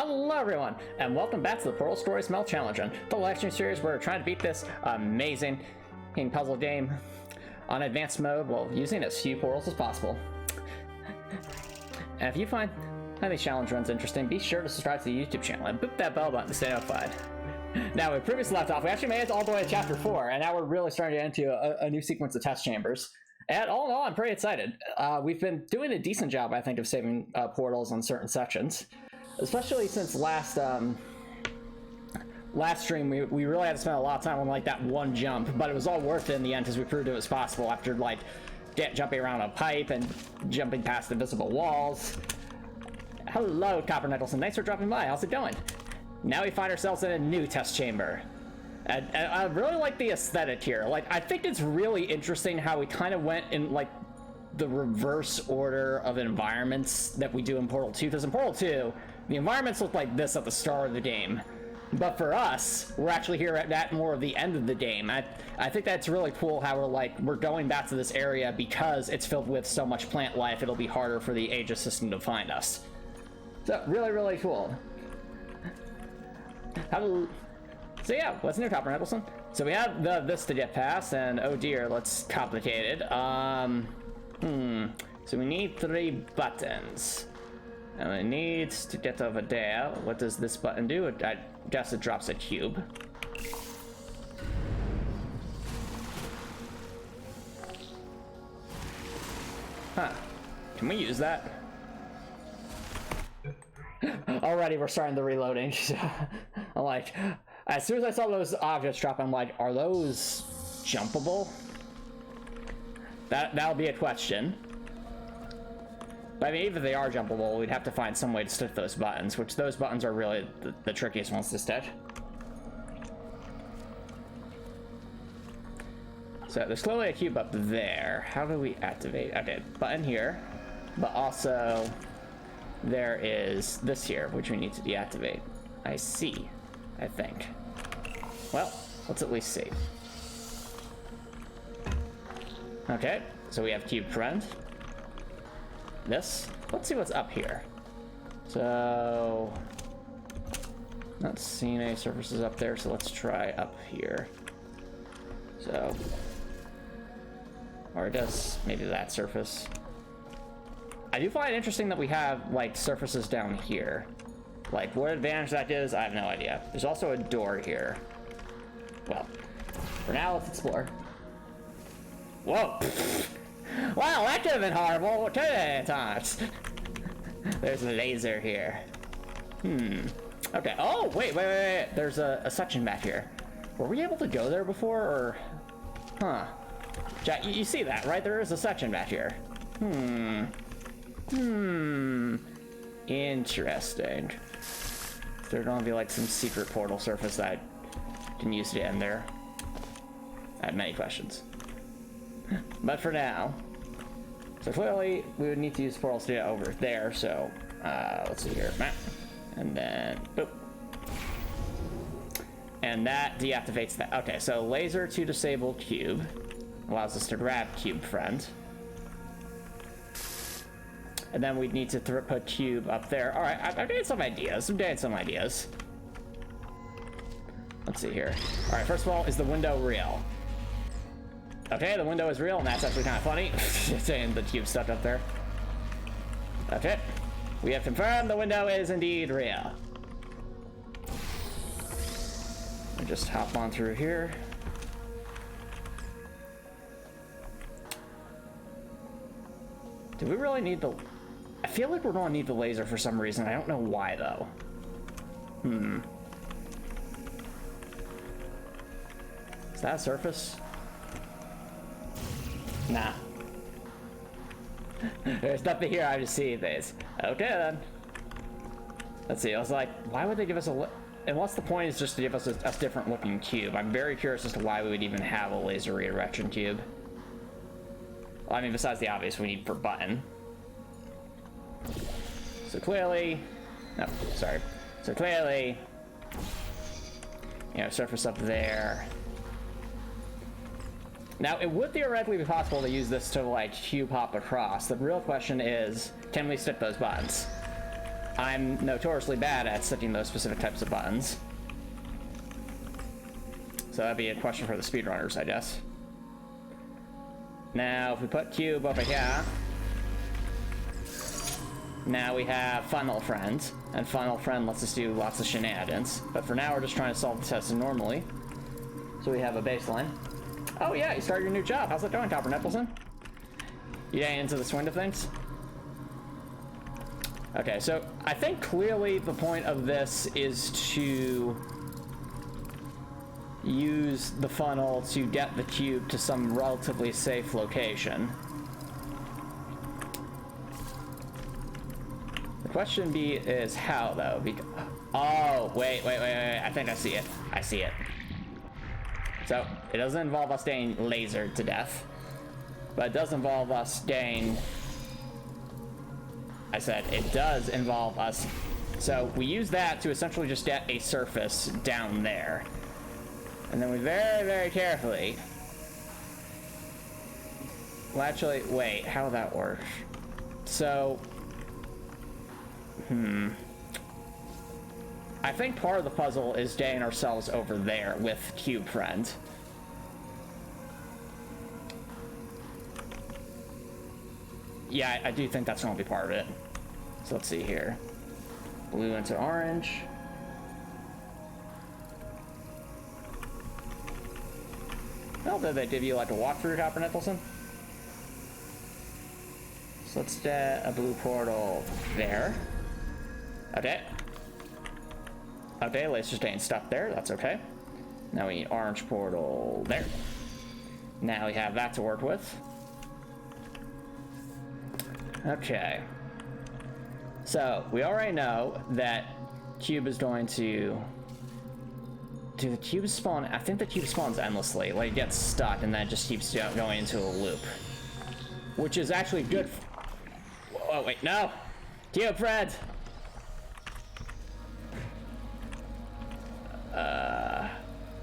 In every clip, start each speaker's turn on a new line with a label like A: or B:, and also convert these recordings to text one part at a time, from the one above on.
A: Hello everyone, and welcome back to the Portal Stories Melt Challenge, the live stream series where we're trying to beat this amazing puzzle game on advanced mode while using as few portals as possible. And if you find these challenge runs interesting, be sure to subscribe to the YouTube channel and boop that bell button to stay notified. Now, we previously left off, we actually made it all the way to chapter 4, and now we're really starting to get into a new sequence of test chambers. And all in all, I'm pretty excited. We've been doing a decent job, I think, of saving portals on certain sections. Especially since last stream, we really had to spend a lot of time on like that one jump, but it was all worth it in the end because we proved it was possible after like jumping around a pipe and jumping past invisible walls. Hello, Copper Nicholson. Thanks for dropping by. How's it going? Now we find ourselves in a new test chamber. And I really like the aesthetic here. Like, I think it's really interesting how we kind of went in like the reverse order of environments that we do in Portal 2, because in Portal 2, the environments look like this at the start of the game. But for us, we're actually here at more of the end of the game. I think that's really cool how we're going back to this area because it's filled with so much plant life, it'll be harder for the Aegis system to find us. So, really, really cool. So yeah, what's new, Copper Nicholson? So we have this to get past, and oh dear, that's complicated. So we need 3 buttons. And we need to get over there. What does this button do? I guess it drops a cube. Huh. Can we use that? Already we're starting the reloading. I'm like, as soon as I saw those objects drop, I'm like, are those jumpable? That'll be a question. But I mean, even if they are jumpable, we'd have to find some way to stick those buttons, which those buttons are really the trickiest ones to stick. So there's clearly a cube up there. How do we activate? Okay, button here, but also there is this here, which we need to deactivate. I see, I think. Well, let's at least see. Okay, so we have cube friend. This. Let's see what's up here. So, not seeing any surfaces up there, so let's try up here. So, or it does maybe that surface. I do find it interesting that we have like surfaces down here. Like what advantage that is, I have no idea. There's also a door here. Well, for now, let's explore. Whoa! Wow, that could have been horrible. Could have times. There's a laser here. Okay. Oh, wait. There's a section back here. Were we able to go there before, or? Huh. Jack, you see that, right? There is a section back here. Interesting. There's gonna be like some secret portal surface that I can use to get in there. I have many questions. But for now, so clearly we would need to use portals to get over there. So let's see here, map, and then boop, and that deactivates that. Okay, so laser to disable cube allows us to grab cube friend, and then we'd need to put cube up there. All right, I'm getting some ideas. Let's see here. All right, first of all, is the window real? Okay, the window is real, and that's actually kind of funny. Saying the cube stuck up there. Okay, we have confirmed the window is indeed real. I'll just hop on through here. Do we really need the... I feel like we're going to need the laser for some reason. I don't know why, though. Is that a surface? Nah. There's nothing here, I just see things. Okay then. Let's see, I was like, why would they give us a... And what's the point is just to give us a different looking cube? I'm very curious as to why we would even have a laser redirection cube. Well, I mean, besides the obvious we need for button. So clearly... No, sorry. So clearly... You know, surface up there. Now, it would theoretically be possible to use this to, like, cube hop across. The real question is, can we stick those buttons? I'm notoriously bad at setting those specific types of buttons. So that'd be a question for the speedrunners, I guess. Now, if we put cube over here, now we have Funnel Friend, and Funnel Friend lets us do lots of shenanigans. But for now, we're just trying to solve the test normally. So we have a baseline. Oh yeah, you started your new job. How's it going, Copper Nicholson? You getting into the swing of things? Okay, so I think clearly the point of this is to use the funnel to get the cube to some relatively safe location. The question B is how, though? Oh, wait. I think I see it. I see it. So, it doesn't involve us getting lasered to death, but it does involve us getting... I said it does involve us. So, we use that to essentially just get a surface down there. And then we very, very carefully... Well, actually, wait, how would that work? So... I think part of the puzzle is getting ourselves over there with Cube Friend. Yeah, I do think that's going to be part of it. So let's see here. Blue into orange. Well, did they give you like a walkthrough, Copper Nicholson? So let's get a blue portal there. Okay. Okay, laser staying stuck there. That's okay. Now we need orange portal there. Now we have that to work with. Okay. So, we already know that cube is going to... Do the cubes spawn? I think the cube spawns endlessly. Like, it gets stuck and then it just keeps going into a loop. Which is actually good. Oh, wait, no! Cube Friend!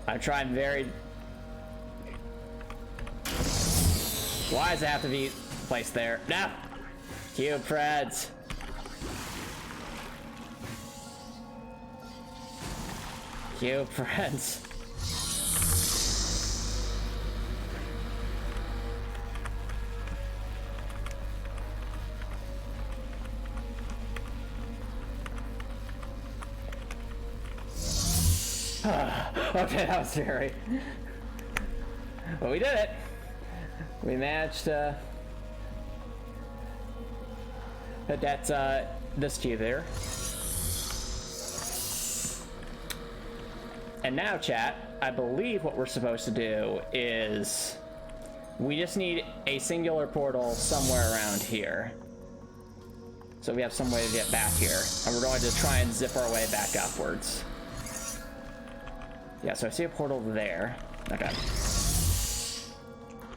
A: I'm trying very... Why does it have to be placed there? No! Cube Friends! Cube Friends. Okay, that was scary. But we did it. We managed to put that this cube there. And now, chat, I believe what we're supposed to do is we just need a singular portal somewhere around here. So we have some way to get back here. And we're going to try and zip our way back upwards. Yeah, so I see a portal there. Okay.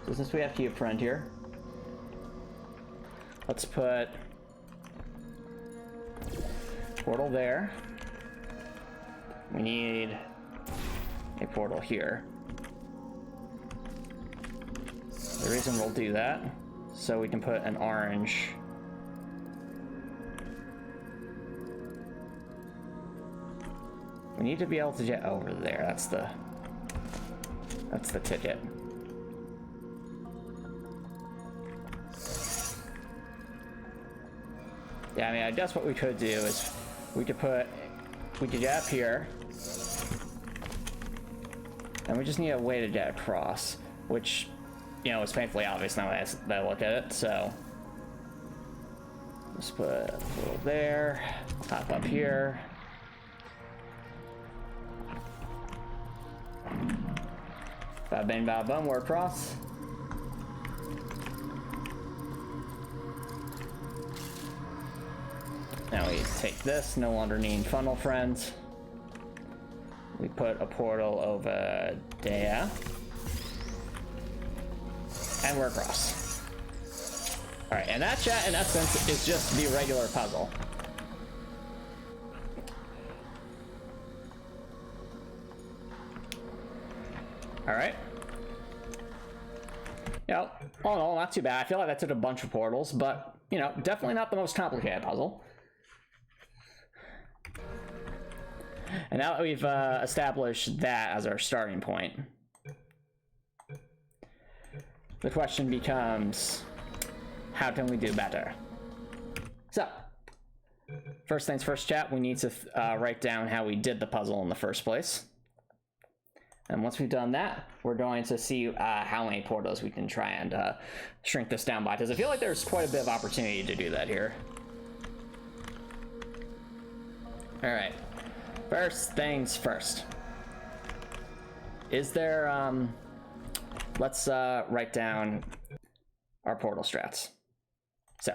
A: So since we have Cube Friend here, let's put portal there. We need a portal here. The reason we'll do that, so we can put an orange. We need to be able to get over there. That's the ticket. Yeah, I mean, I guess what we could do is we could get up here, and we just need a way to get across, which, you know, is painfully obvious now that I look at it. So let's put a little there, hop up here. Bada bing, bada boom, we're across. Now we take this, no longer need Funnel Friends. We put a portal over there. And we're across. Alright, and that, chat, in essence, is just the regular puzzle. Alright. You know, all in all, not too bad. I feel like that took a bunch of portals, but, you know, definitely not the most complicated puzzle. And now that we've established that as our starting point, the question becomes, how can we do better? So, first things first, chat, we need to write down how we did the puzzle in the first place. And once we've done that, we're going to see how many portals we can try and shrink this down by, because I feel like there's quite a bit of opportunity to do that here. All right, first things first. Is there, let's write down our portal strats. So,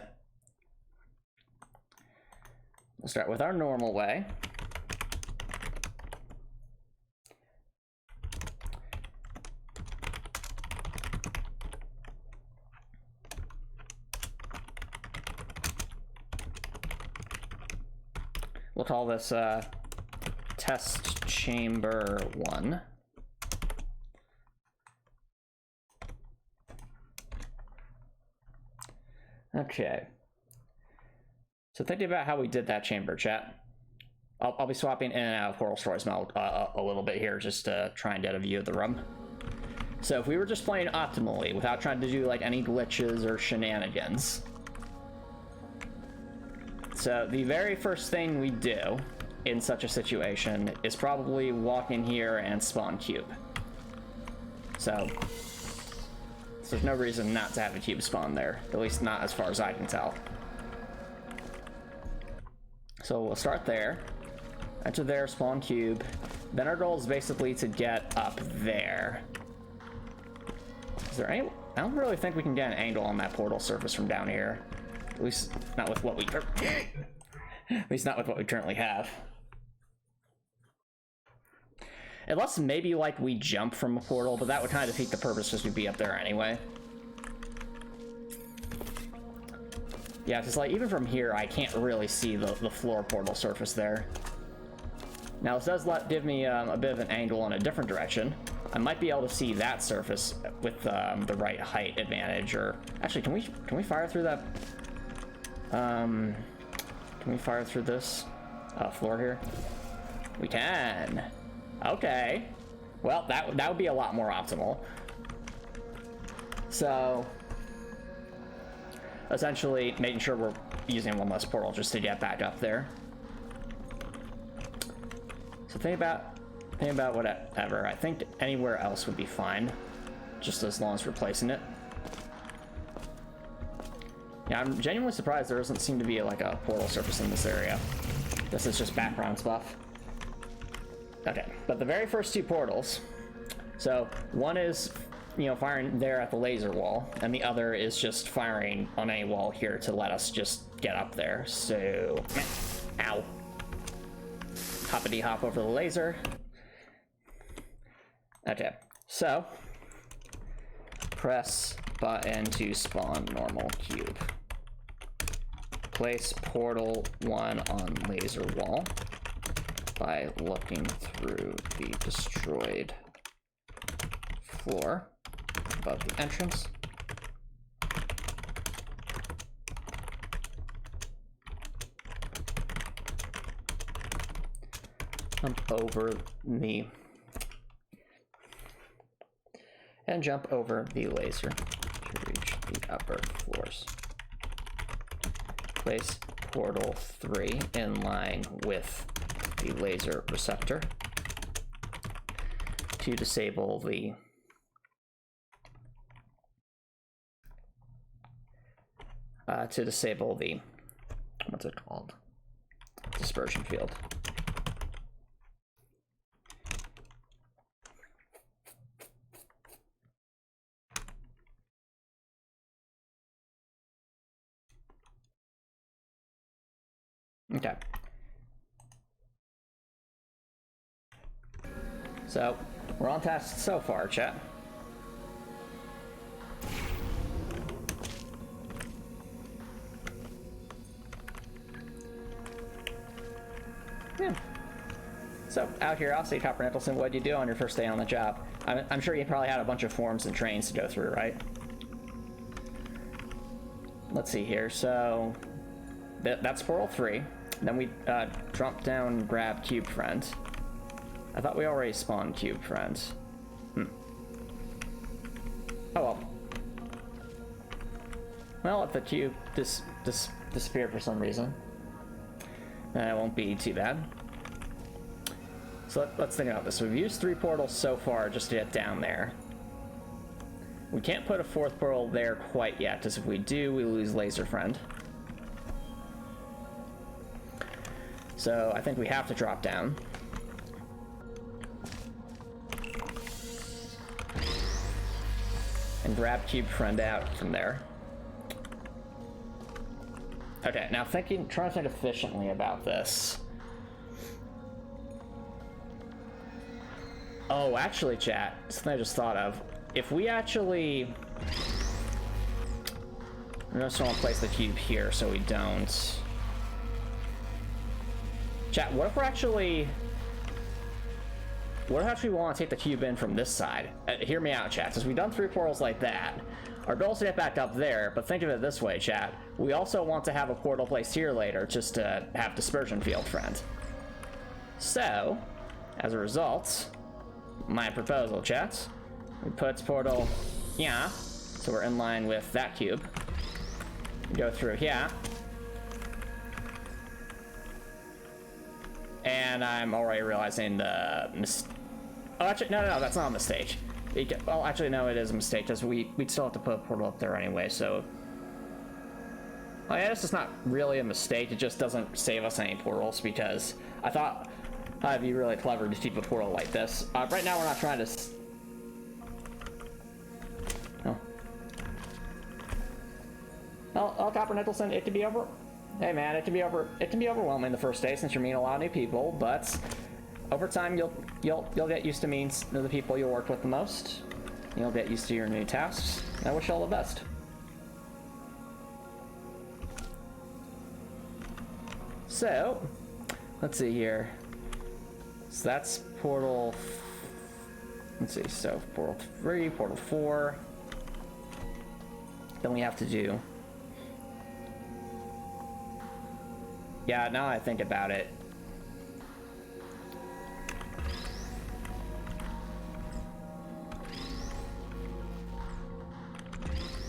A: we'll start with our normal way. We'll call this test chamber 1. Okay. So thinking about how we did that chamber, chat. I'll be swapping in and out of Portal Stories mode a little bit here just to try and get a view of the room. So if we were just playing optimally without trying to do like any glitches or shenanigans. So the very first thing we do in such a situation is probably walk in here and spawn cube. So there's no reason not to have a cube spawn there, at least not as far as I can tell. So we'll start there, enter there, spawn cube. Then our goal is basically to get up there. Is there any? I don't really think we can get an angle on that portal surface from down here. At least not with what we currently have. Unless maybe like we jump from a portal, but that would kind of defeat the purpose because we'd be up there anyway. Yeah, because like even from here, I can't really see the floor portal surface there. Now this does give me a bit of an angle in a different direction. I might be able to see that surface with the right height advantage. Or actually, can we fire through that? Can we fire through this floor here? We can. Okay. Well, that would be a lot more optimal. So, essentially, making sure we're using one less portal just to get back up there. So think about whatever. I think anywhere else would be fine, just as long as we're placing it. Yeah, I'm genuinely surprised there doesn't seem to be like a portal surface in this area. This is just background stuff. Okay, but the very first two portals, so one is, you know, firing there at the laser wall, and the other is just firing on a wall here to let us just get up there. So, ow. Hoppity hop over the laser. Okay, so press button to spawn normal cube. Place portal 1 on laser wall by looking through the destroyed floor above the entrance. Jump over the laser to reach the upper floors. Place portal 3 in line with the laser receptor to disable the what's it called? Dispersion field. Okay. So, we're on task so far, chat. Yeah. So, out here, I'll say, Copper Nicholson, what'd you do on your first day on the job? I'm sure you probably had a bunch of forms and trains to go through, right? Let's see here. So, that's portal 3. Then we drop down, grab cube friend. I thought we already spawned cube, friends. Oh well. Well, if the cube disappeared for some reason, then it won't be too bad. So let's think about this. We've used 3 portals so far just to get down there. We can't put a 4th portal there quite yet, because if we do, we lose Laser Friend. So I think we have to drop down. And grab Cube Friend out from there. Okay, now trying to think efficiently about this. Oh, actually, chat, something I just thought of. If we actually... I just want to place the cube here so we don't... Chat, what if we're actually... What if actually we want to take the cube in from this side? Hear me out, chat. Since we've done 3 portals like that, our goal is to get back up there, but think of it this way, chat. We also want to have a portal placed here later, just to have Dispersion Field, friend. So, as a result, my proposal, chat, we put portal here, so we're in line with that cube. Go through here. And I'm already realizing the oh, actually, no, that's not a mistake. Well, actually, no, it is a mistake, because we'd still have to put a portal up there anyway, so... Oh, yeah, this is not really a mistake, it just doesn't save us any portals, because I thought it'd be really clever to keep a portal like this. Right now, we're not trying to... Oh. Well, Copper Nicholson, it could be over... Hey man, it can be overwhelming the first day since you're meeting a lot of new people, but over time you'll get used to meeting the people you'll work with the most. You'll get used to your new tasks. I wish you all the best. So, let's see here. So that's portal. Let's see. So portal 3, portal 4. Then we have to do. Yeah, now I think about it.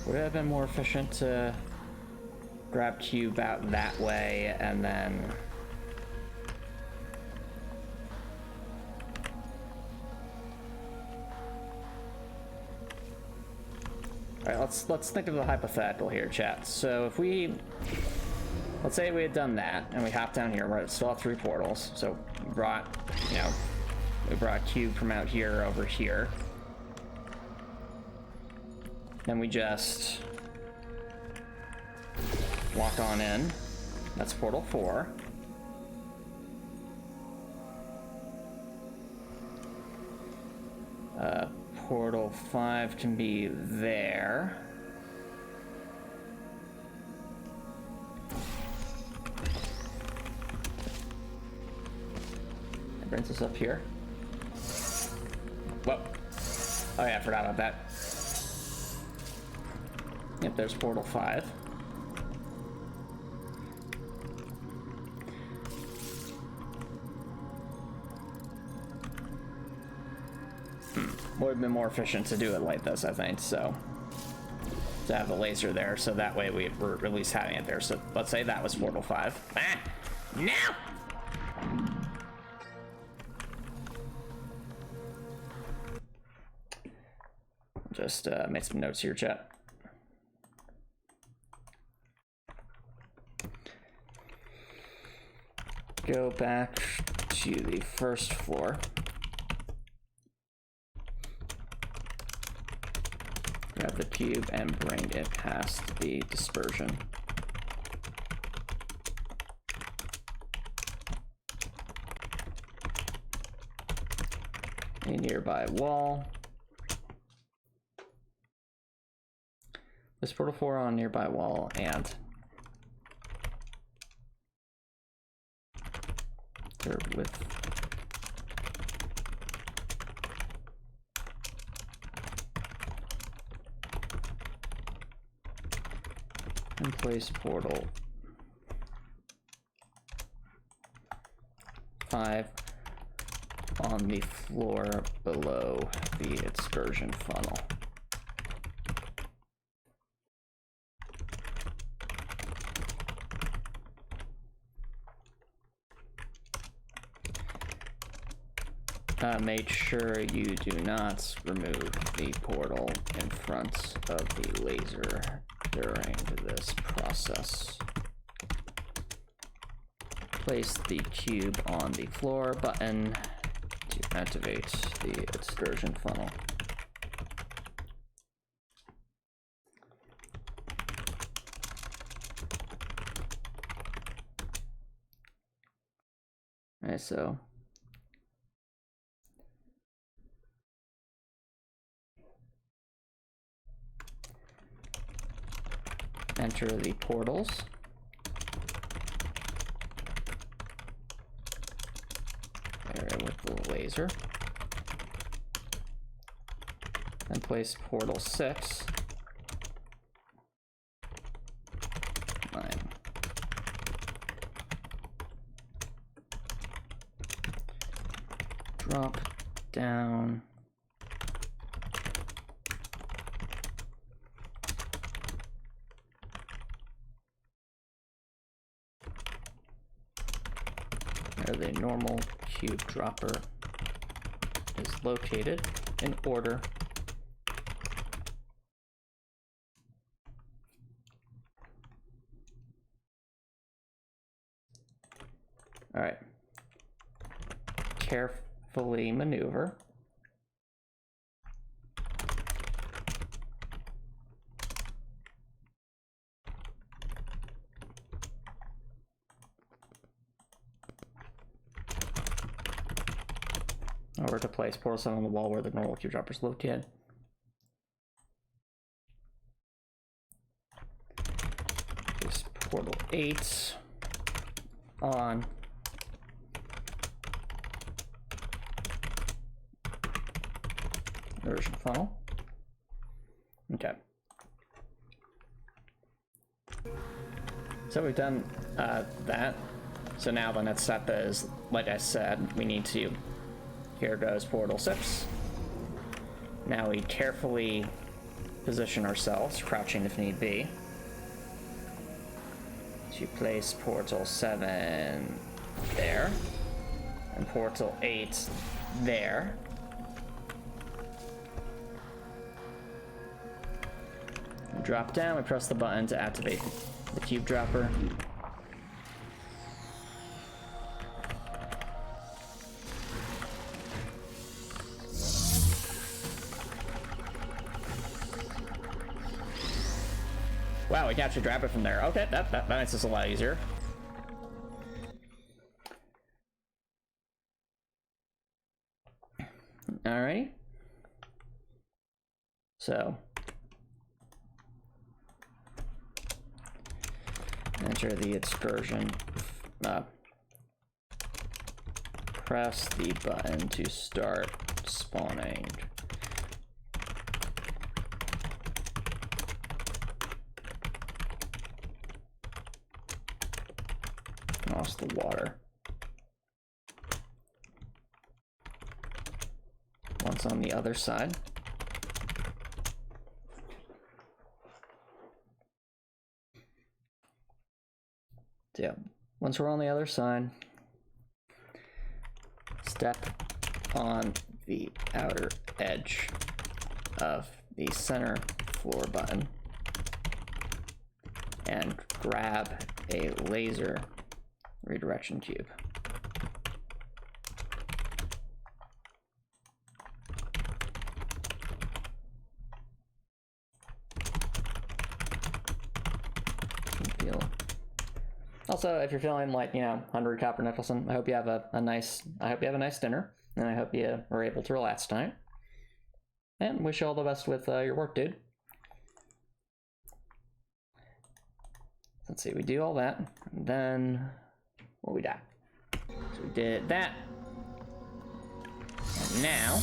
A: Would it have been more efficient to grab cube out that way and then... Alright, let's think of the hypothetical here, chat. So if we... Let's say we had done that, and we hopped down here. We're still have 3 portals, so we brought, we brought cube from out here over here. Then we just walk on in. That's portal 4. Portal 5 can be there. Brings us up here. Whoa. Oh yeah, I forgot about that. Yep, there's portal 5. Would have been more efficient to do it like this, I think, so. To have the laser there, so that way we're at least having it there. So let's say that was portal 5. Ah! No! Just make some notes here, chat. Go back to the first floor. Grab the cube and bring it past the dispersion. A nearby wall. This portal 4 on a nearby wall and with and place portal 5 on the floor below the dispersion funnel. Make sure you do not remove the portal in front of the laser during this process. Place the cube on the floor button to activate the dispersion funnel. Okay, so enter the portals. Area with the laser. And place portal 6. 9. Drop down. Where the normal cube dropper is located in order. All right. Carefully maneuver. Over to place portal 7 on the wall where the normal cube dropper is located. Place portal 8 on. Version funnel. Okay. So we've done that. So now the next step is, like I said, we need to. Here goes portal 6. Now we carefully position ourselves, crouching if need be, to place portal 7 there, and portal 8 there. Drop down, we press the button to activate the cube dropper. Wow, we can actually grab it from there. Okay, that makes this a lot easier. Alrighty. So enter the dispersion. Press the button to start spawning. Lost the water. Once on the other side. So yeah, once we're on the other side, step on the outer edge of the center floor button and grab a laser redirection cube. Also, if you're feeling like, 100 copper Nicholson, I hope you have a nice dinner, and I hope you are able to relax tonight. And wish you all the best with your work, dude. Let's see, we do all that, and then what we got? So we did that, and now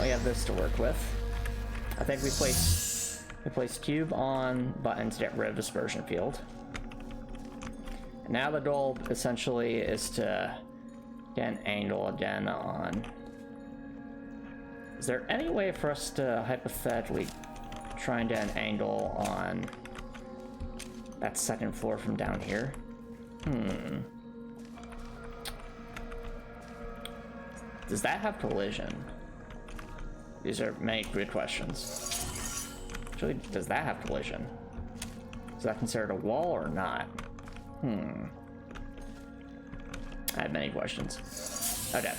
A: we have this to work with. I think we placed cube on button to get rid of dispersion field. And now the goal essentially is to Get an angle again on... Is there any way for us to hypothetically try and get an angle on that second floor from down here? Does that have collision? These are many good questions. Actually, does that have collision? Is that considered a wall or not? I have many questions. Okay.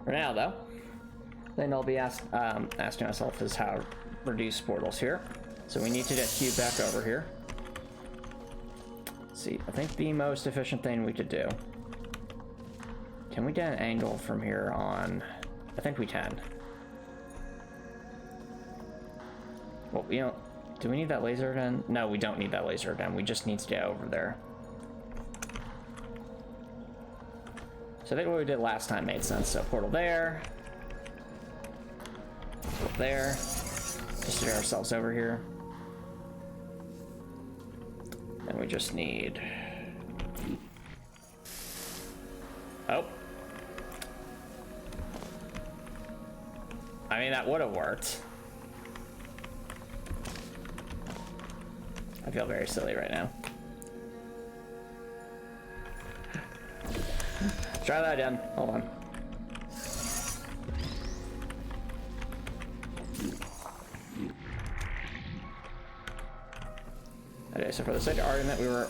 A: For now, though, then I'll be asking myself is how to reduce portals here. So we need to get Cube back over here. Let's see, I think the most efficient thing we could do. Can we get an angle from here on? I think we can. Well, you know, do we need that laser gun? No, we don't need that laser gun. We just need to get over there. So I think what we did last time made sense. So portal there. Portal there. Just get ourselves over here. And we just need... Oh. I mean, that would have worked. I feel very silly right now. Try that again. Hold on. Okay, so for the sake of argument, we were...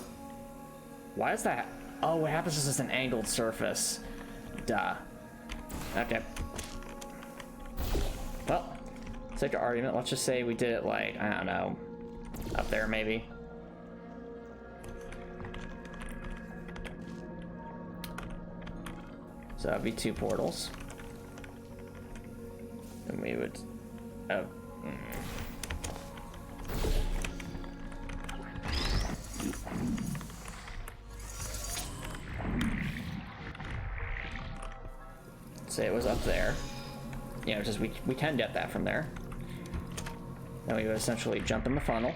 A: Why is that? Oh, what happens is it's an angled surface. Duh. Okay. Well, for the sake of argument, let's just say we did it like, I don't know, up there maybe. So that'd be 2 portals. And we would... Oh. Say it was up there. You know, just we can get that from there. Then we would essentially jump in the funnel.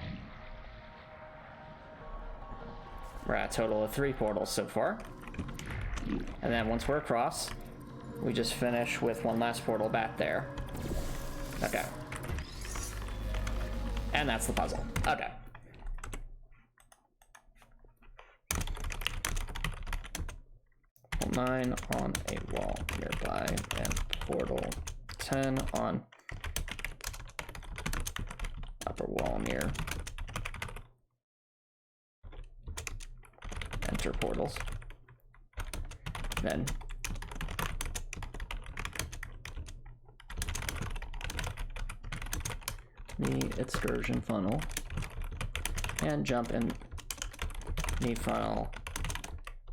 A: We're at a total of 3 portals so far. And then once we're across, we just finish with 1 last portal back there. Okay. And that's the puzzle. Okay. Portal 9 on a wall nearby, and portal 10 on upper wall near. Enter portals. Then the excursion funnel and jump in the funnel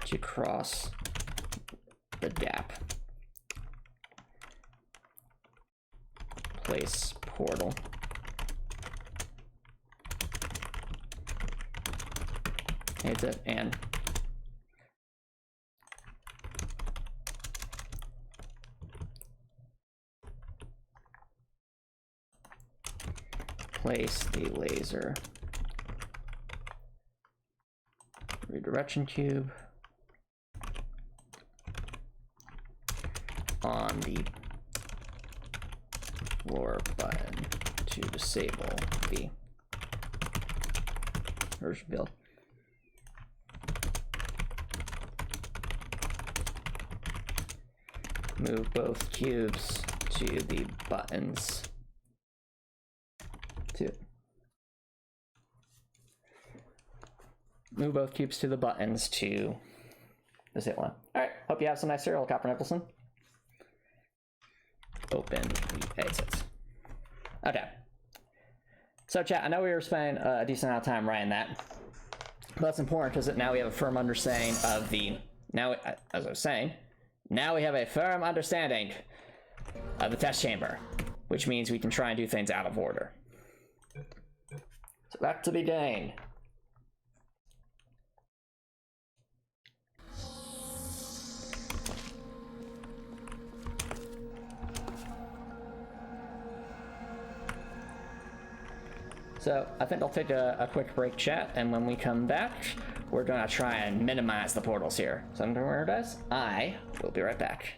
A: to cross the gap. Place portal. Hit it and place the laser redirection cube on the floor button to disable the version build. Move both cubes to the buttons. Move both cubes to the buttons to disable one. Alright, hope you have some nice cereal, Copper Nicholson. Open the exits. Okay. So chat, I know we were spending a decent amount of time writing that. But that's important because now we have a firm understanding of the... Now, as I was saying, now we have a firm understanding of the test chamber, which means we can try and do things out of order. So back to the beginning. So I think I'll take a quick break, chat, and when we come back, we're gonna try and minimize the portals here. So I'm gonna does. I will be right back.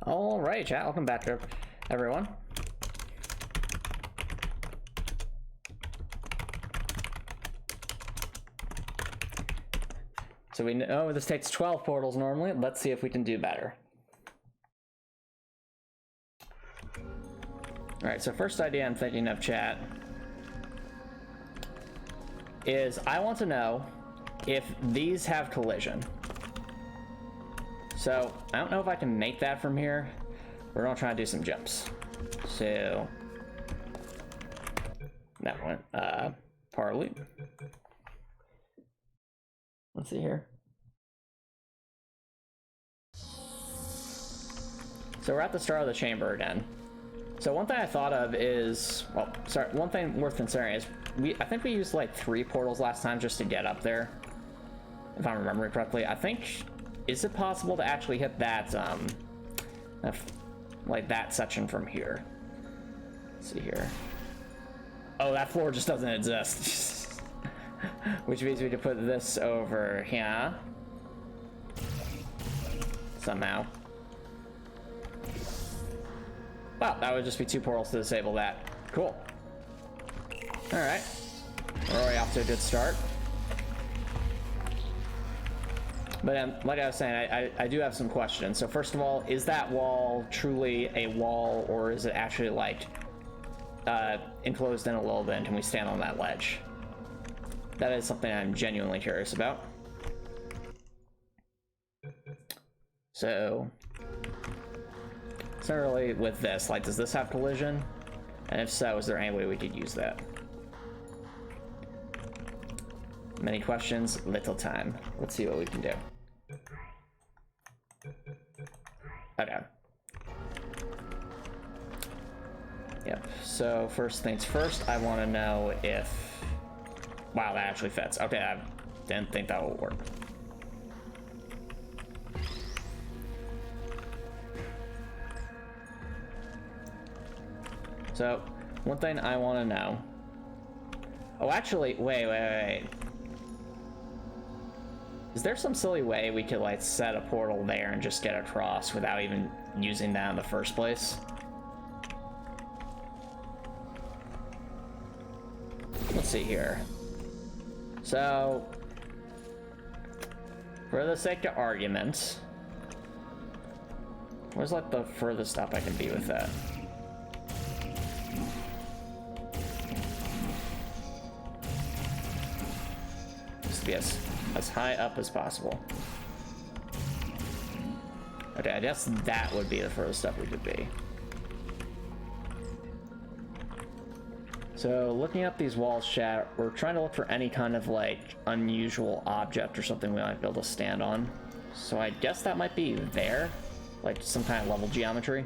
A: All right, chat. Welcome back, everyone. So we know this takes 12 portals normally. Let's see if we can do better. All right, so first idea I'm thinking of, chat, is I want to know if these have collision. So I don't know if I can make that from here. We're gonna try to do some jumps. So that one, Parley. Let's see here. So we're at the start of the chamber again. So one thing I thought of is, well, sorry, one thing worth considering is I think we used like 3 portals last time just to get up there, if I'm remembering correctly. I think, is it possible to actually hit that, like that section from here? Let's see here. Oh, that floor just doesn't exist. Which means we could put this over here. Somehow. Wow, that would just be 2 portals to disable that. Cool. Alright. We're already off to a good start. But like I was saying, I do have some questions. So first of all, is that wall truly a wall, or is it actually like enclosed in a little bit, and can we stand on that ledge? That is something I'm genuinely curious about. So similarly with this, like, does this have collision? And if so, is there any way we could use that? Many questions, little time. Let's see what we can do. Okay. Yep, so first things first, I want to know if... Wow, that actually fits. Okay, I didn't think that would work. So, one thing I want to know... Oh, actually, wait. Is there some silly way we could, like, set a portal there and just get across without even using that in the first place? Let's see here. So, for the sake of argument, where's, like, the furthest up I can be with that? Just to be as high up as possible. Okay, I guess that would be the furthest up we could be. So, looking up these walls, chat, we're trying to look for any kind of, like, unusual object or something we might be able to stand on. So I guess that might be there, like some kind of level geometry.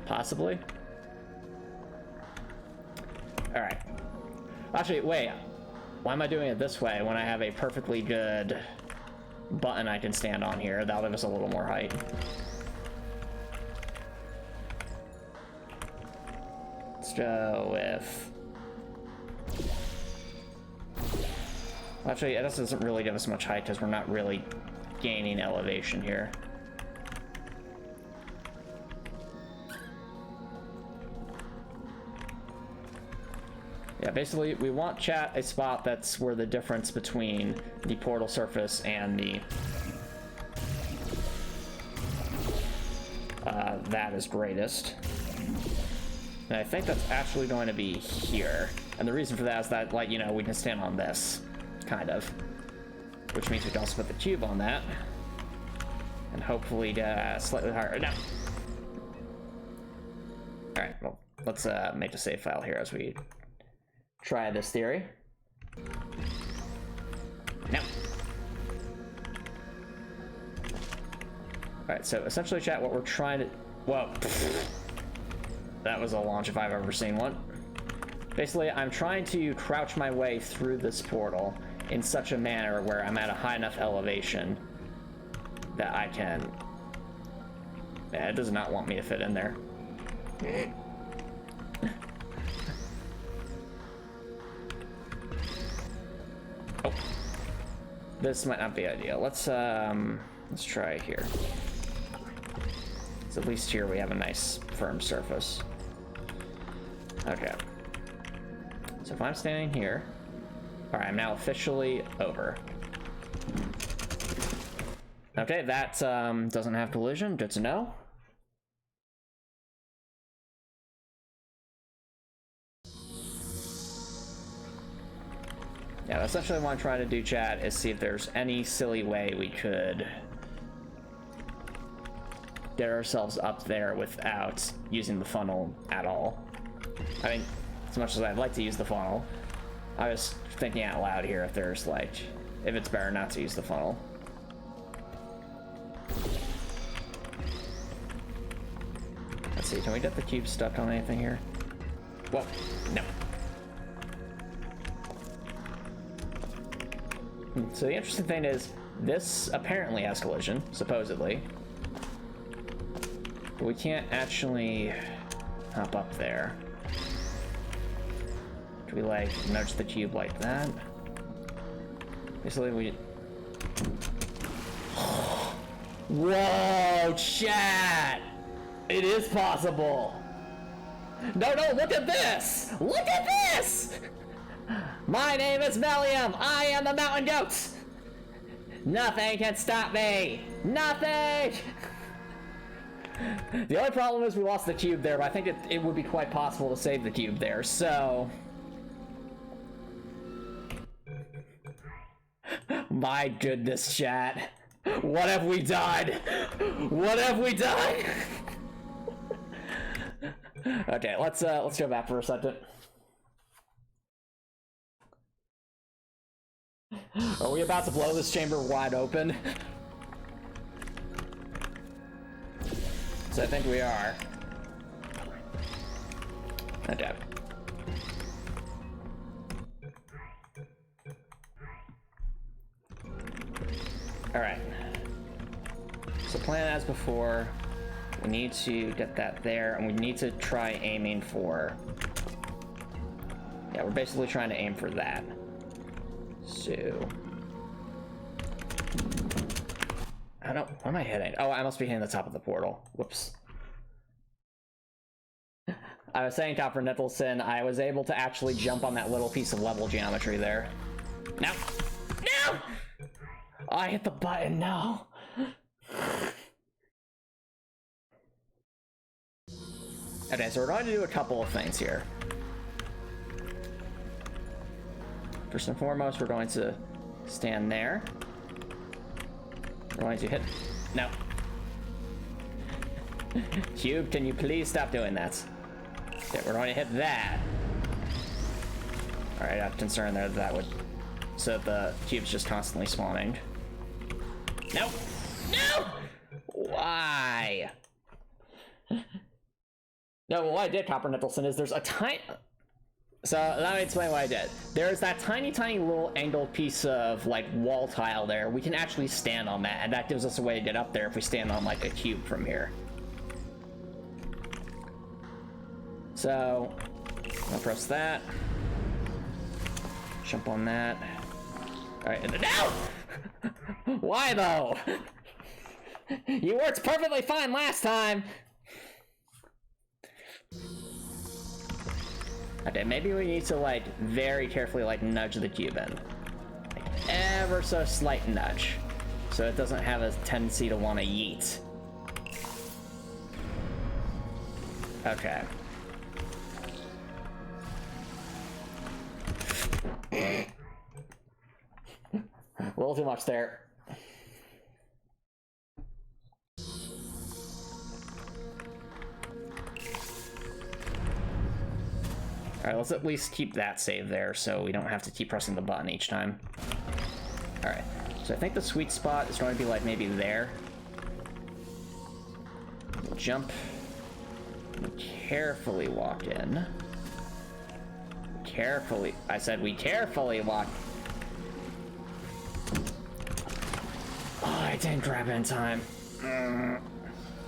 A: Possibly. Alright. Actually, wait. Why am I doing it this way when I have a perfectly good button I can stand on here? That'll give us a little more height. Let's go with... Actually, this doesn't really give us much height because we're not really gaining elevation here. Yeah, basically, we want, chat, a spot that's where the difference between the portal surface and the... that is greatest. And I think that's actually going to be here. And the reason for that is that, like, you know, we can stand on this, kind of. Which means we can also put the cube on that. And hopefully get slightly higher. No! Alright, well, let's make a save file here as we try this theory. No! Alright, so essentially, chat, what we're trying to... Whoa. That was a launch if I've ever seen one. Basically, I'm trying to crouch my way through this portal in such a manner where I'm at a high enough elevation that I can... Yeah, it does not want me to fit in there. Oh. This might not be ideal. Let's try here. So at least here we have a nice firm surface. Okay. So if I'm standing here, all right, I'm now officially over. Okay, that doesn't have collision. Good to know. Yeah, essentially what I'm trying to do, chat, is see if there's any silly way we could get ourselves up there without using the funnel at all. I mean, as much as I'd like to use the funnel, I was thinking out loud here if there's, like, if it's better not to use the funnel. Let's see, can we get the cube stuck on anything here? Whoa, no. So the interesting thing is, this apparently has collision, supposedly. But we can't actually hop up there. Do we, like, nudge the cube like that? Basically, we... Whoa, chat! It is possible! No, look at this! Look at this! My name is Melium! I am the Mountain Goat! Nothing can stop me! Nothing! The only problem is we lost the cube there, but I think it would be quite possible to save the cube there, so... My goodness, chat. What have we done? What have we done? Okay, let's go back for a second. Are we about to blow this chamber wide open? So I think we are. Okay. Alright. So plan as before. We need to get that there, and we need to try aiming for... Yeah, we're basically trying to aim for that. So... I don't... What am I hitting? Oh, I must be hitting the top of the portal. Whoops. I was saying, Copper Nicholson, I was able to actually jump on that little piece of level geometry there. No! No! Oh, I hit the button, no! Okay, so we're going to do a couple of things here. First and foremost, we're going to stand there. We're going to hit... No. Cube, can you please stop doing that? Okay, we're going to hit that. Alright, I'm concerned there that would... So the cube's just constantly spawning. No! No! Why? No, well, what I did, Copper Nicholson, is there's a tiny... So, let me explain what I did. There's that tiny little angled piece of, like, wall tile there. We can actually stand on that, and that gives us a way to get up there if we stand on, like, a cube from here. So, I'll press that. Jump on that. Alright, and then... No! Why, though? You worked perfectly fine last time! Okay, maybe we need to, like, very carefully, like, nudge the cube in. Like, ever so slight nudge. So it doesn't have a tendency to want to yeet. Okay. A little too much there. Alright, let's at least keep that save there so we don't have to keep pressing the button each time. Alright, so I think the sweet spot is going to be like maybe there. We'll jump. We'll carefully walk in. Carefully. I said we carefully walk. Oh, I didn't grab it in time. I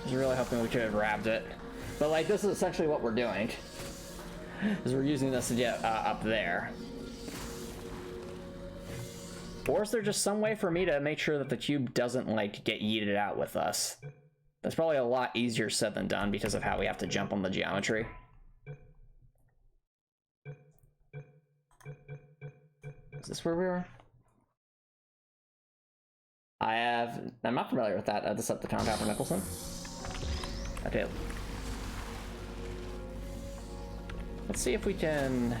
A: was really hoping we could have grabbed it. But like, this is essentially what we're doing. Is we're using this to get up there. Or is there just some way for me to make sure that the cube doesn't like get yeeted out with us? That's probably a lot easier said than done because of how we have to jump on the geometry. Is this where we were? I'm not familiar with that Decepticon, Copper Nicholson. Okay. Let's see if we can...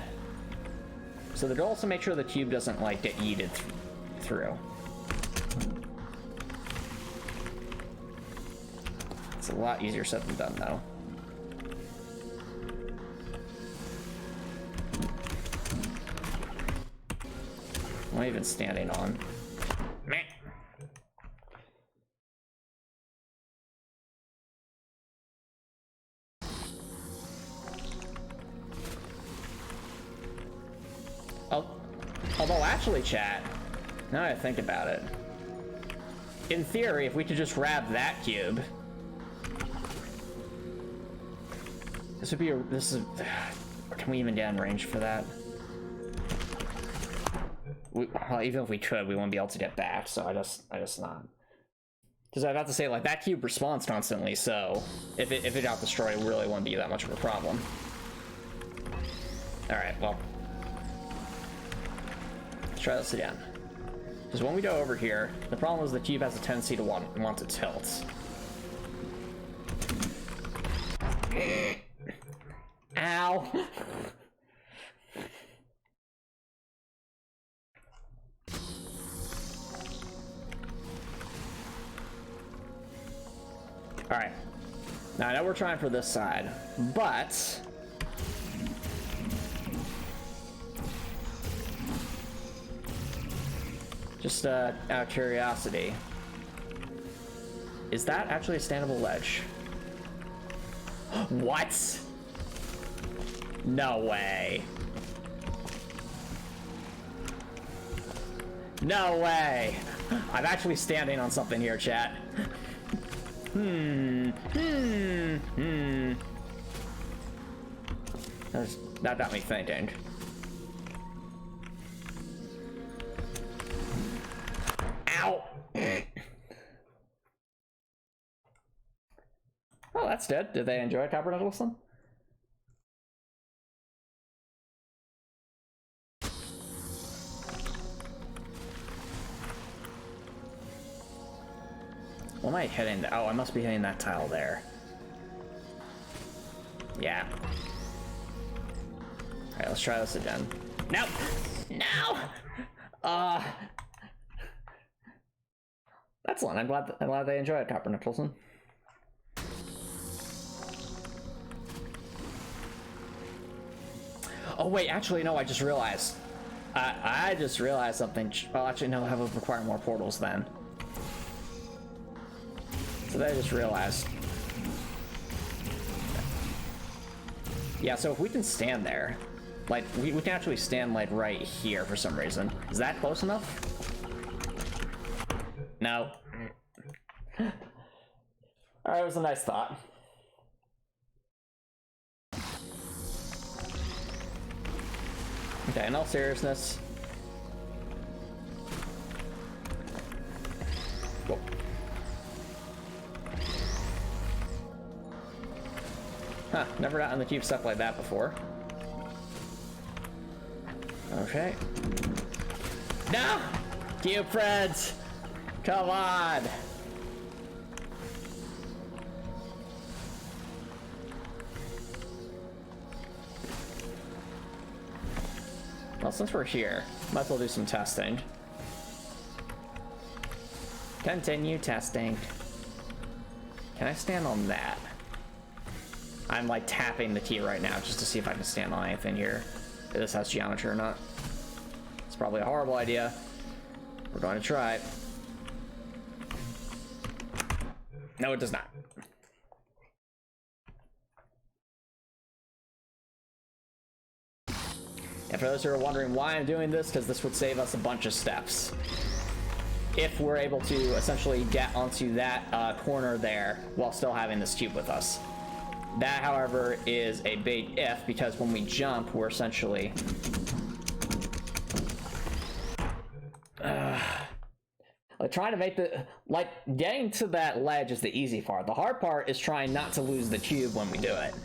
A: So the goal is to make sure the cube doesn't, like, get yeeted through. It's a lot easier said than done, though. What am I even standing on? Meh. Although actually, chat, now that I think about it, in theory, if we could just grab that cube, this would be a, this is, can we even get in range for that? Well, even if we could, we wouldn't be able to get back, so I just not. Because I was about to say, like, that cube responds constantly, so if it got destroyed, it really wouldn't be that much of a problem. Alright, well. Let's try this again. Because when we go over here, the problem is the cube has a tendency to want to tilt. Ow! Alright. Now I know we're trying for this side, but... Just out of curiosity, is that actually a standable ledge? What? No way. No way. I'm actually standing on something here, chat. That got me thinking. Ow! Oh, that's dead. Did they enjoy Copper Nicholson? What am I hitting? Oh, I must be hitting that tile there. Yeah. Alright, let's try this again. Nope! No! Excellent. I'm glad they enjoyed Copper Nicholson. Oh wait, actually no, I just realized. I just realized something. Well, actually no, I will require more portals then. So I just realized. Yeah, so if we can stand there, like, we can actually stand, like, right here for some reason. Is that close enough? No. Alright, it was a nice thought. Okay, in all seriousness. Whoa. Huh, never gotten the cube stuck like that before. Okay. No! Cube friends! Come on! Well, since we're here, might as well do some testing. Continue testing. Can I stand on that? I'm like tapping the key right now just to see if I can stand on anything here. If this has geometry or not. It's probably a horrible idea. We're going to try. No, it does not. And for those who are wondering why I'm doing this, because this would save us a bunch of steps. If we're able to essentially get onto that corner there while still having this cube with us. That, however, is a big if, because when we jump, we're essentially... like, trying to make the... Like, getting to that ledge is the easy part. The hard part is trying not to lose the cube when we do it.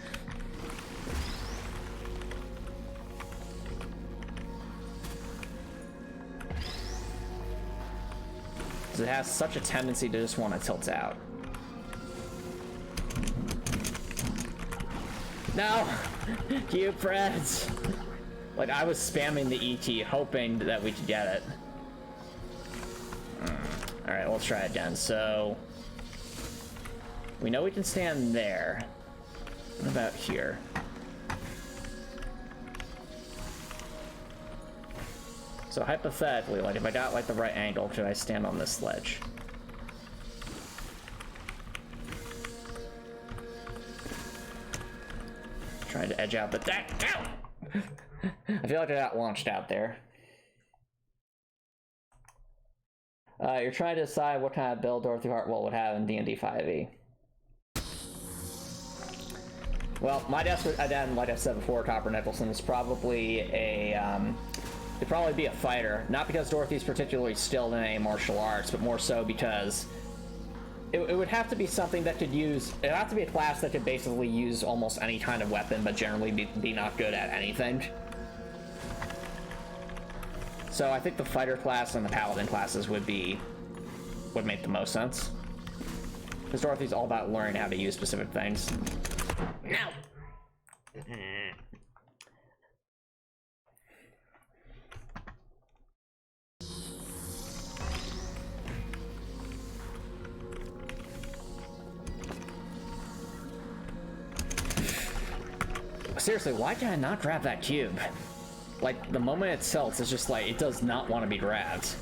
A: Because it has such a tendency to just want to tilt out. No! Cube friends! Like, I was spamming the ET, hoping that we could get it. Alright, let's try it again. So... we know we can stand there. What about here? So hypothetically, like, if I got, like, the right angle, should I stand on this ledge? Trying to edge out the deck. Ow! I feel like I got launched out there. You're trying to decide what kind of build Dorothy Hartwell would have in D&D 5e. Well, my guess would, again, like I said before, Copper Nicholson is probably a, it'd probably be a fighter. Not because Dorothy's particularly skilled in any martial arts, but more so because it would have to be something that could use, it'd have to be a class that could basically use almost any kind of weapon, but generally be not good at anything. So I think the fighter class and the paladin classes would make the most sense. Because Dorothy's all about learning how to use specific things. No! Seriously, why can I not grab that cube? Like, the moment it tilts, it's just like, it does not want to be grabbed.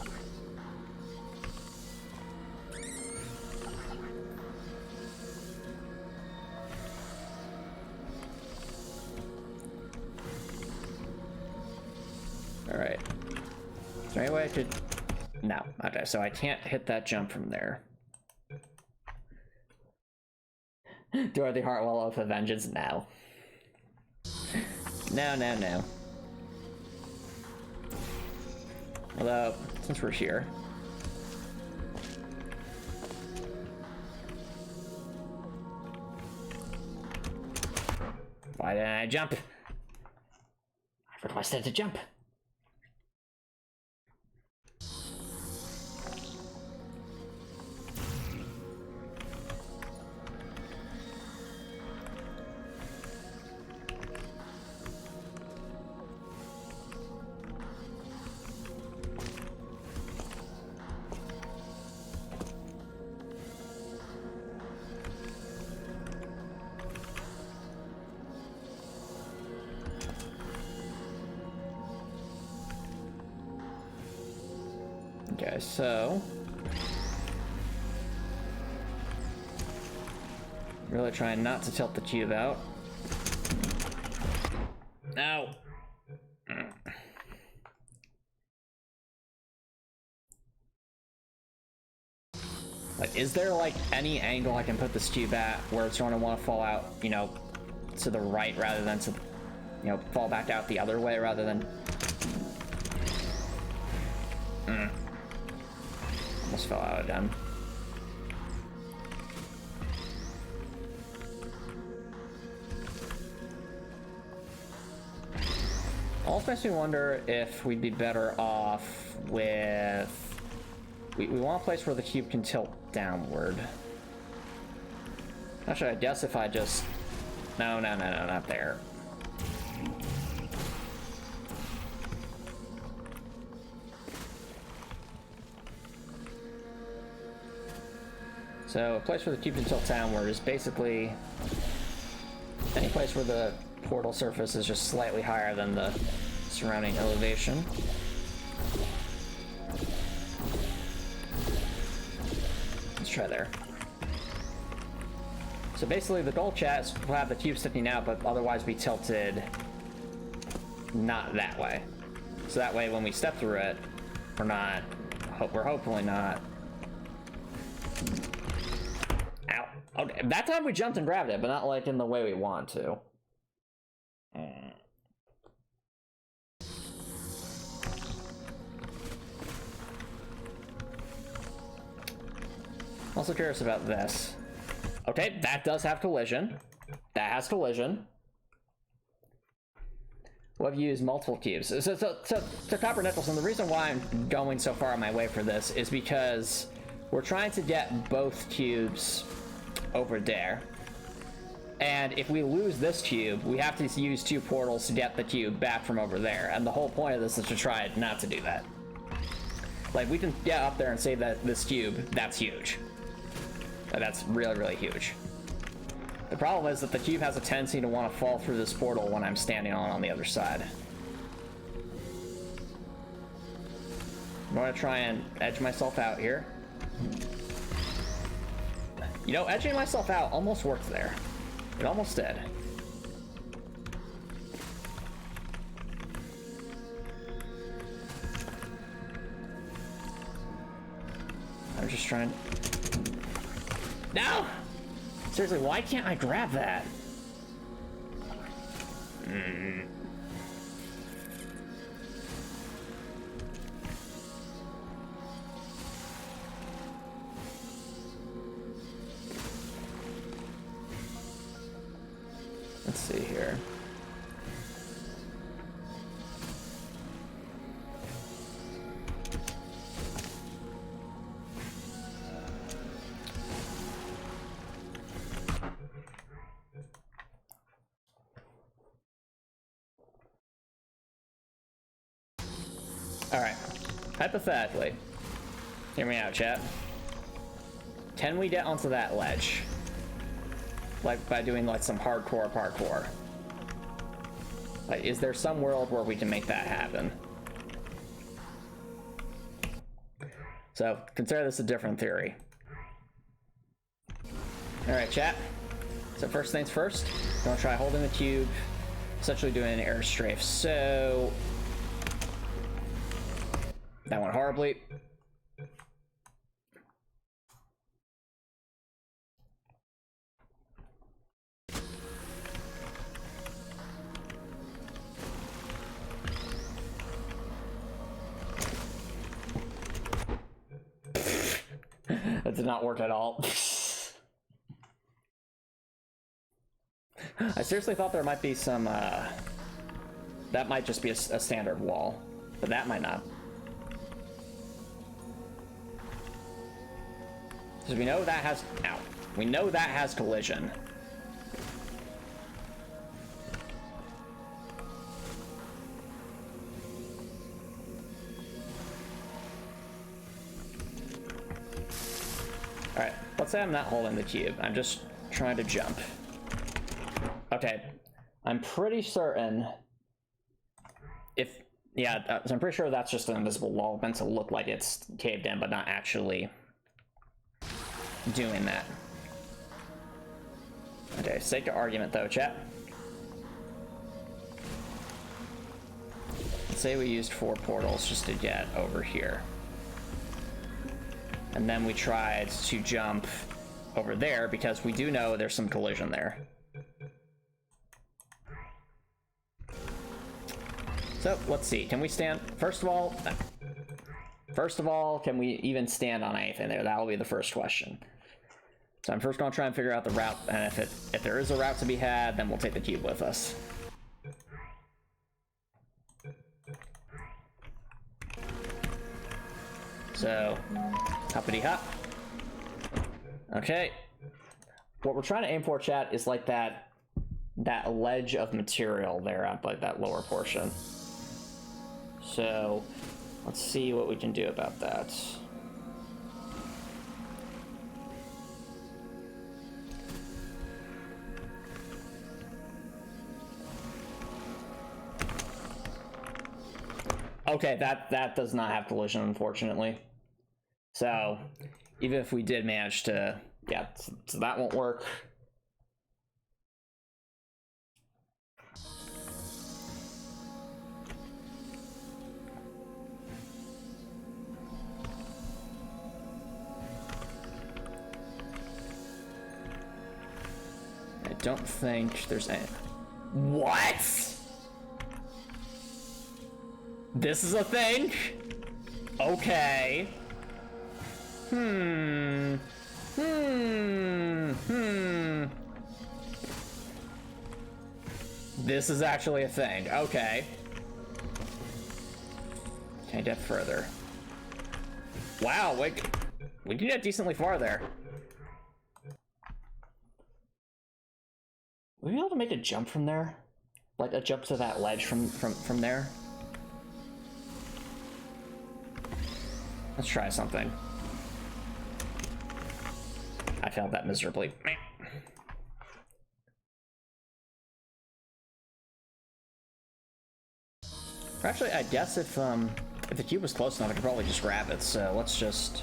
A: Alright. Is there any way I could... No. Okay, so I can't hit that jump from there. Dorothy Hartwell Oath of Vengeance? No. No. Although, since we're here... Why didn't I jump? I requested to jump. Okay, so... really trying not to tilt the cube out. No! Like, is there, like, any angle I can put this cube at where it's going to want to fall out, you know, to the right rather than to, you know, fall back out the other way rather than... Almost fell out again. Also makes me wonder if we'd be better off with... We want a place where the cube can tilt downward. Actually, I guess if I just... No, not there. So a place where the cube can tilt downward is basically any place where the portal surface is just slightly higher than the surrounding elevation. Let's try there. So basically the goal, chat, is to have the cube sticking out, but otherwise be tilted not that way. So that way when we step through it, we're hopefully not... Ow. Okay, that time we jumped and grabbed it, but not like in the way we want to. Also curious about this. Okay, that does have collision. That has collision. We've used multiple cubes. So Copper Nicholson, the reason why I'm going so far on my way for this is because we're trying to get both cubes over there. And if we lose this cube, we have to use 2 portals to get the cube back from over there. And the whole point of this is to try not to do that. Like, we can get up there and save this cube. That's huge. That's really, really huge. The problem is that the cube has a tendency to want to fall through this portal when I'm standing on the other side. I'm going to try and edge myself out here. You know, edging myself out almost worked there. It almost did. I'm just trying... No! Seriously, why can't I grab that? Let's see here. Alright, hypothetically, hear me out, chat. Can we get onto that ledge? Like, by doing, like, some hardcore parkour? Like, is there some world where we can make that happen? So, consider this a different theory. Alright, chat. So first things first, I'm gonna try holding the cube, essentially doing an air strafe. So... That went horribly. That did not work at all. I seriously thought there might be some, that might just be a standard wall, but that might not. Because we know that has, ow, we know that has collision. Alright, let's say I'm not holding the cube, I'm just trying to jump. Okay, I'm pretty certain if, yeah, so I'm pretty sure that's just an invisible wall meant to look like it's caved in, but not actually doing that. Okay, sake of argument though, chat. Let's say we used 4 portals just to get over here. And then we tried to jump over there because we do know there's some collision there. So let's see, can we stand, first of all, can we even stand on anything there? That'll be the first question. So I'm first gonna try and figure out the route, and if there is a route to be had, then we'll take the cube with us. So, hoppity hop. Okay. What we're trying to aim for, chat, is like that ledge of material there at like that lower portion. So, let's see what we can do about that. Okay, that does not have collision, unfortunately. So, even if we did manage to, yeah, so that won't work. I don't think there's any. What? This is a thing? Okay. This is actually a thing. Okay. Can I get further? Wow, we can get decently far there. Would we be able to make a jump from there? Like a jump to that ledge from there? Let's try something. I failed that miserably. Or actually, I guess if the cube was close enough, I could probably just grab it. So let's just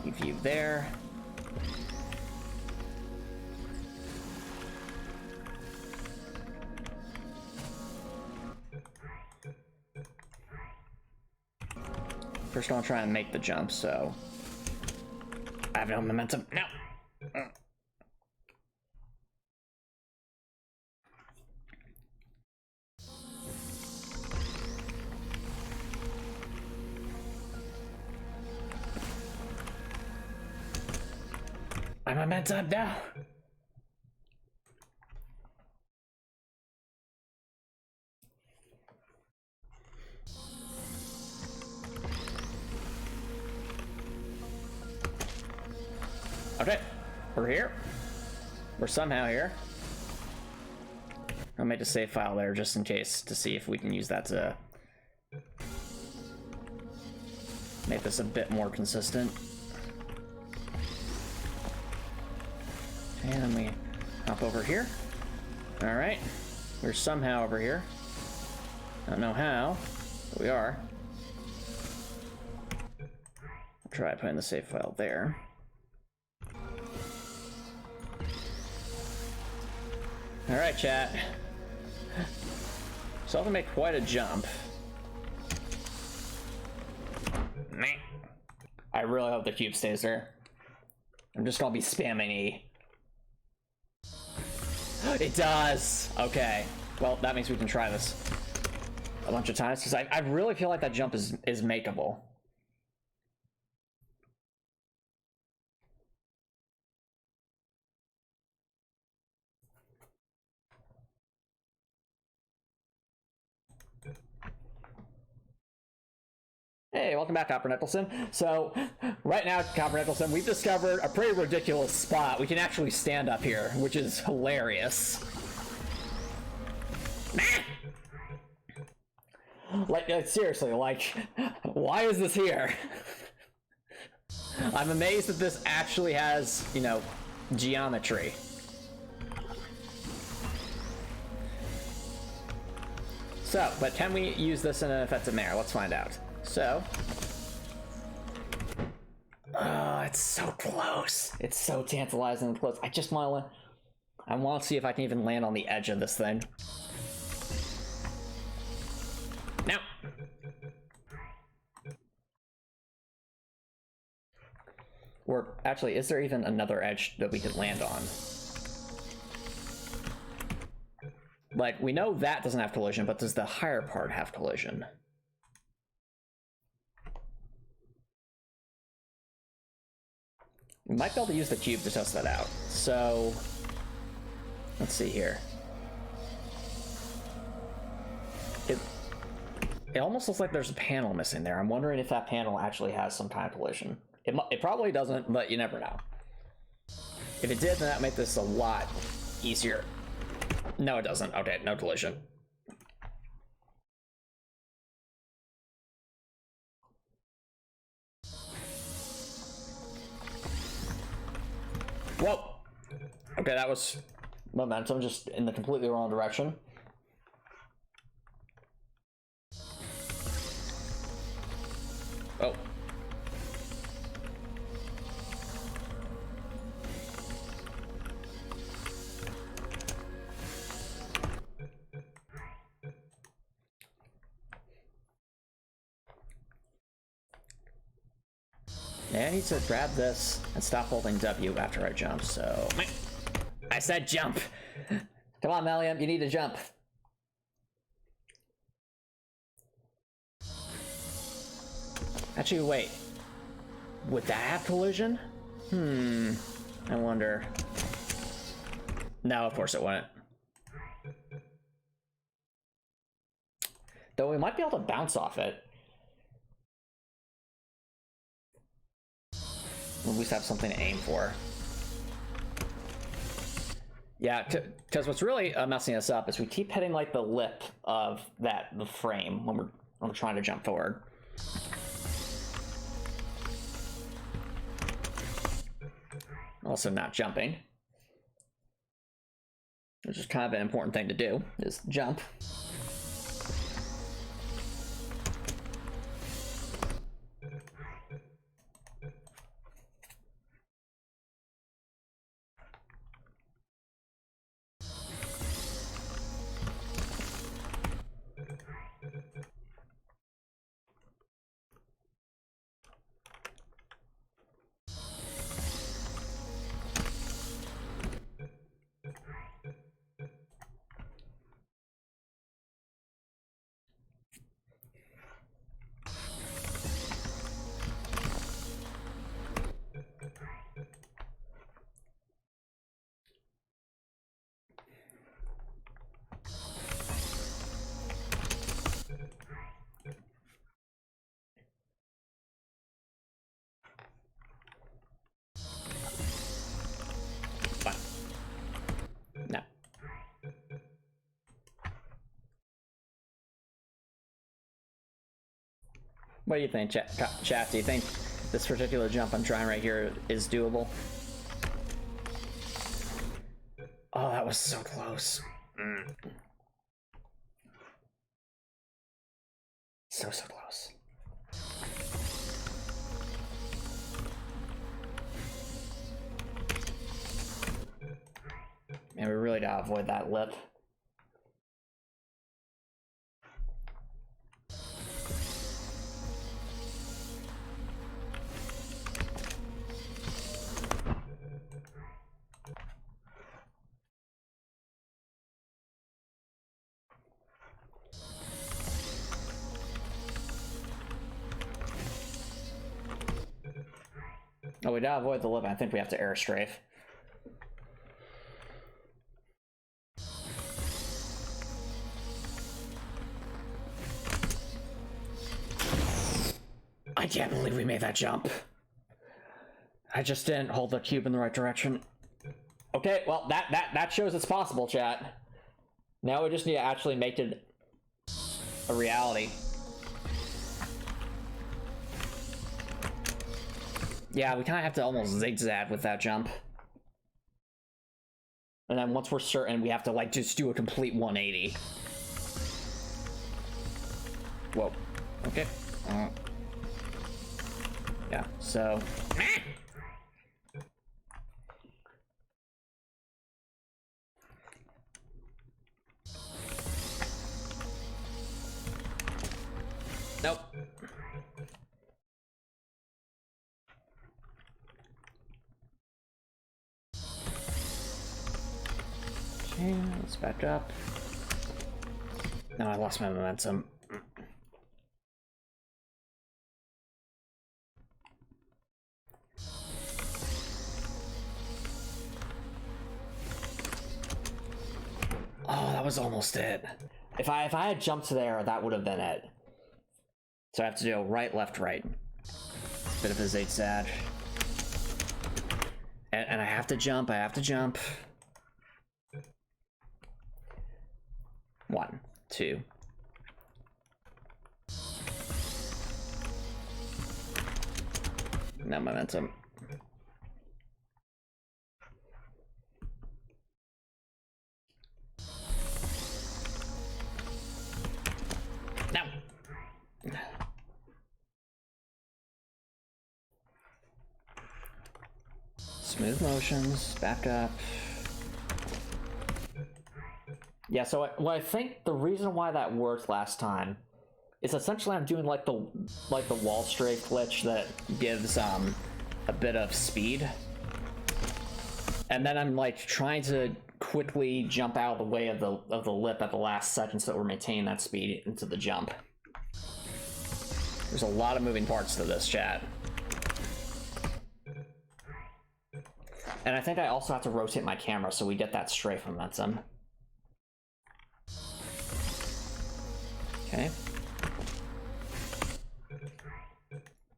A: leave you there. First, I want to try and make the jump, so I have no momentum. No. My momentum now. Okay, we're here. We're somehow here. I'll make a save file there just in case to see if we can use that to make this a bit more consistent. And then we hop over here. All right, we're somehow over here. Don't know how, but we are. I'll try putting the save file there. All right, chat. So I'll have to make quite a jump. I really hope the cube stays there. I'm just gonna be spamming E. It does! Okay. Well, that means we can try this a bunch of times, because I really feel like that jump is makeable. Hey, welcome back, Copper Nicholson. So, right now, Copper Nicholson, we've discovered a pretty ridiculous spot. We can actually stand up here, which is hilarious. Like, seriously, like, why is this here? I'm amazed that this actually has, you know, geometry. So, but can we use this in an effective manner? Let's find out. So, oh, it's so close. It's so tantalizingly close. I just want to see if I can even land on the edge of this thing. Now. Or actually, is there even another edge that we could land on? Like, we know that doesn't have collision, but does the higher part have collision? We might be able to use the cube to test that out. So, let's see here. It almost looks like there's a panel missing there. I'm wondering if that panel actually has some kind of collision. It probably doesn't, but you never know. If it did, then that would make this a lot easier. No, it doesn't. Okay, no collision. Whoa! Okay, that was momentum, just in the completely wrong direction. Oh. Yeah, I need to grab this and stop holding W after I jump, so... I said jump! Come on, Melium, you need to jump. Actually, wait. Would that have collision? I wonder. No, of course it wouldn't. Though we might be able to bounce off it. We'll at least have something to aim for. Yeah, because what's really messing us up is we keep hitting like the lip of the frame when we're trying to jump forward. Also not jumping, which is kind of an important thing to do, is jump. No. What do you think, chat? Do you think this particular jump I'm trying right here is doable? Oh, that was so close. So close. Man, we really gotta avoid that lip. Oh, we gotta avoid the lip. I think we have to air strafe. I can't believe we made that jump. I just didn't hold the cube in the right direction. Okay, well, that shows it's possible, chat. Now we just need to actually make it a reality. Yeah, we kind of have to almost zigzag with that jump. And then once we're certain, we have to, like, just do a complete 180. Whoa. Okay. Yeah, so... Nope. Okay, let's back up. No, I lost my momentum. Oh, that was almost it. If I had jumped there, that would have been it. So I have to do right, left, right. Bit of a zigzag. And I have to jump, I have to jump. 1, 2. No momentum. No. Smooth motions, back up. Yeah, so I think the reason why that worked last time is essentially I'm doing like the wall strafe glitch that gives a bit of speed. And then I'm like trying to quickly jump out of the way of the lip at the last second so that we're maintaining that speed into the jump. There's a lot of moving parts to this, chat. And I think I also have to rotate my camera so we get that strafe momentum. Okay.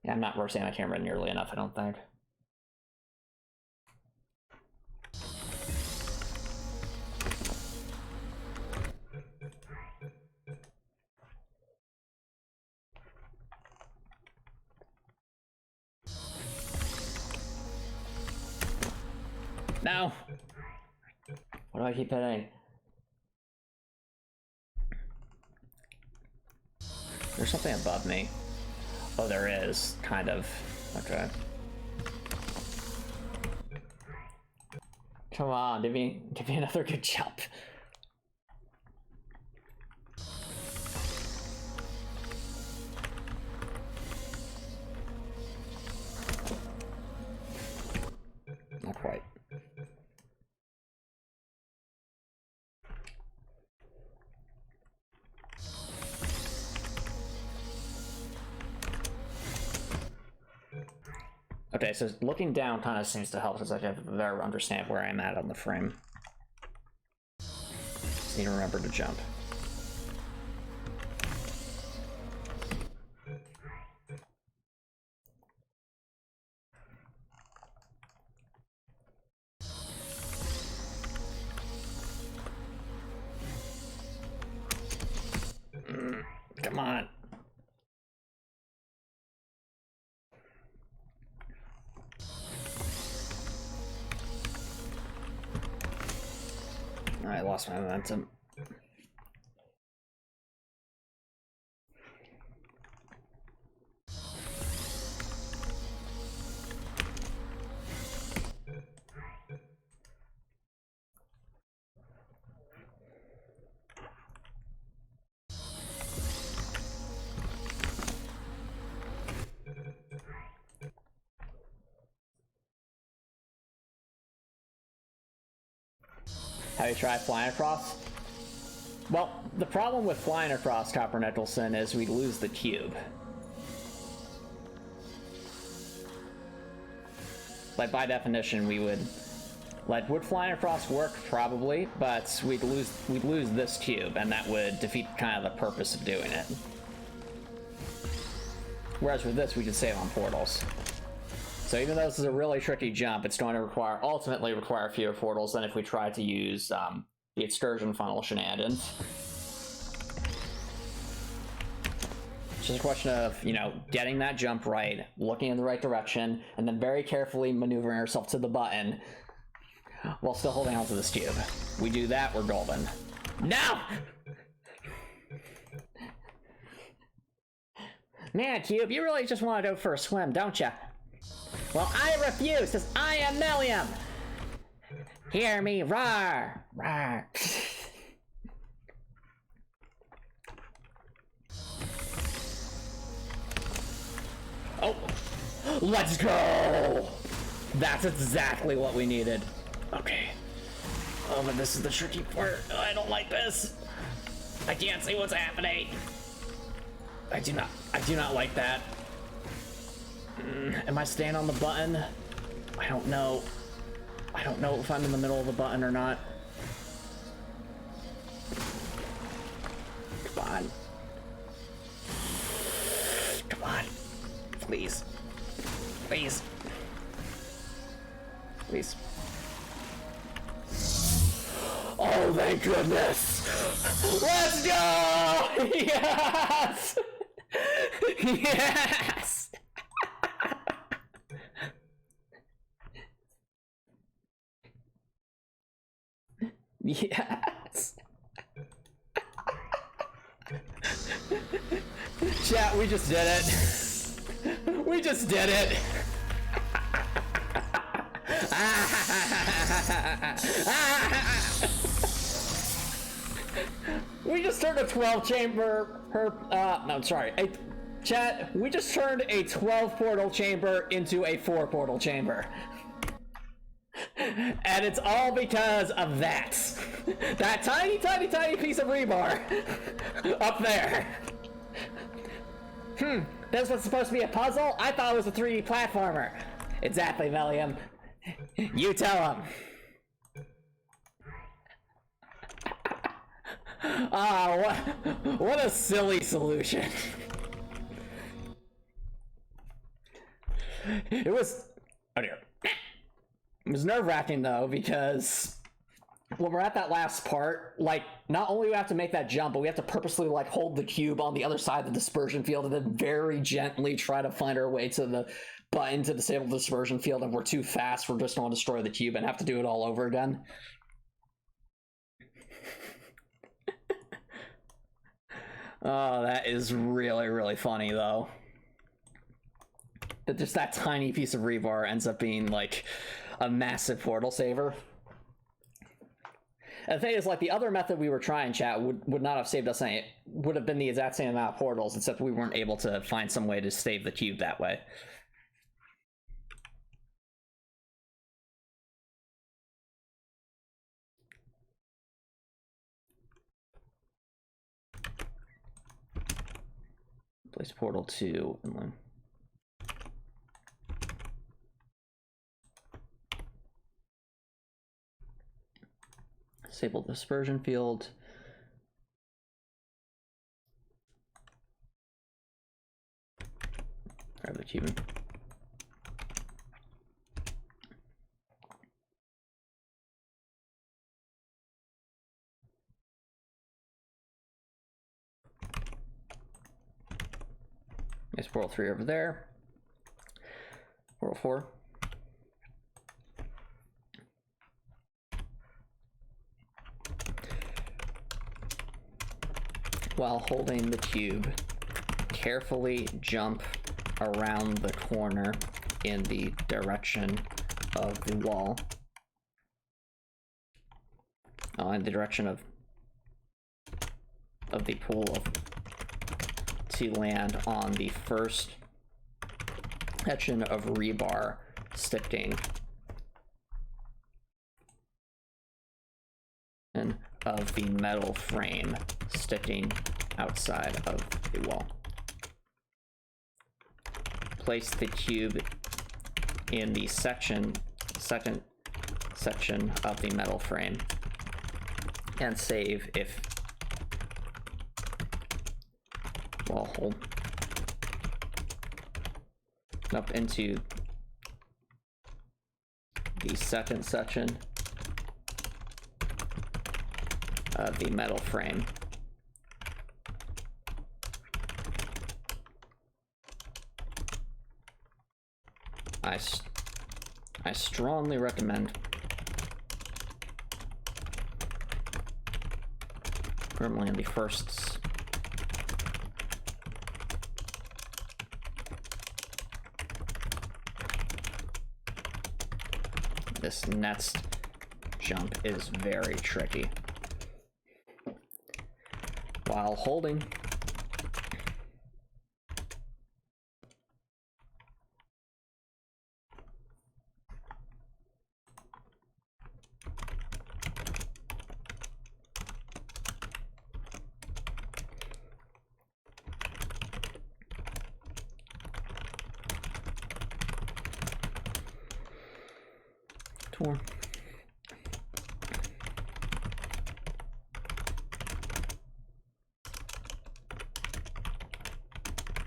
A: Yeah, I'm not rotating my camera nearly enough, I don't think. No! Why do I keep hitting? There's something above me. Oh, there is, kind of. Okay. Come on, give me another good jump. Not quite. Okay, so looking down kind of seems to help since I have a better understand where I'm at on the frame. Just need to remember to jump. Come on. I lost my momentum. Have you tried flying across? Well, the problem with flying across Copper Nicholson is we lose the cube. Like, by definition, we would... Like, would flying across work? Probably, but we'd lose this cube, and that would defeat kind of the purpose of doing it. Whereas with this, we could save on portals. So even though this is a really tricky jump, it's going to ultimately require fewer portals than if we tried to use the excursion funnel shenanigans. It's just a question of, you know, getting that jump right, looking in the right direction, and then very carefully maneuvering ourselves to the button while still holding onto this cube. We do that, we're golden. No! Man, Cube, you really just want to go for a swim, don't ya? Well, I refuse, because I am Melium! Hear me roar! Roar! Oh! Let's go! That's exactly what we needed. Okay. Oh, but this is the tricky part. Oh, I don't like this. I can't see what's happening. I do not like that. Am I staying on the button? I don't know. I don't know if I'm in the middle of the button or not. Come on. Come on. Please. Please. Please. Oh, thank goodness! Let's go! Yes! Yes! Yes! Chat, we just did it. We just did it. We just turned a 12 chamber, no, sorry, chat, we just turned a 12 portal chamber into a 4 portal chamber. And it's all because of that. That tiny, tiny, tiny piece of rebar up there. This was supposed to be a puzzle? I thought it was a 3D platformer. Exactly, Melium. You tell him. Ah, what a silly solution. It was... Oh dear. It was nerve-wracking though, because when we're at that last part, like, not only do we have to make that jump, but we have to purposely, like, hold the cube on the other side of the dispersion field and then very gently try to find our way to the button to disable the dispersion field, and we're too fast, we're just going to destroy the cube and have to do it all over again. Oh, that is really, really funny, though. That just that tiny piece of rebar ends up being, like, a massive portal saver. And the thing is, like, the other method we were trying, chat, would not have saved us any. It would have been the exact same amount of portals, except we weren't able to find some way to save the cube that way. Place portal 2 and then... Disable the dispersion field. Grab the cube. There's portal 3 over there. Portal 4. While holding the cube, carefully jump around the corner in the direction of the wall. In the direction of the pool to land on the first section of rebar sticking and of the metal frame sticking outside of the wall. Place the cube in the second section of the metal frame and save if, well, hold up into the second section of the metal frame. I strongly recommend normally on the first this next jump is very tricky. While holding tour.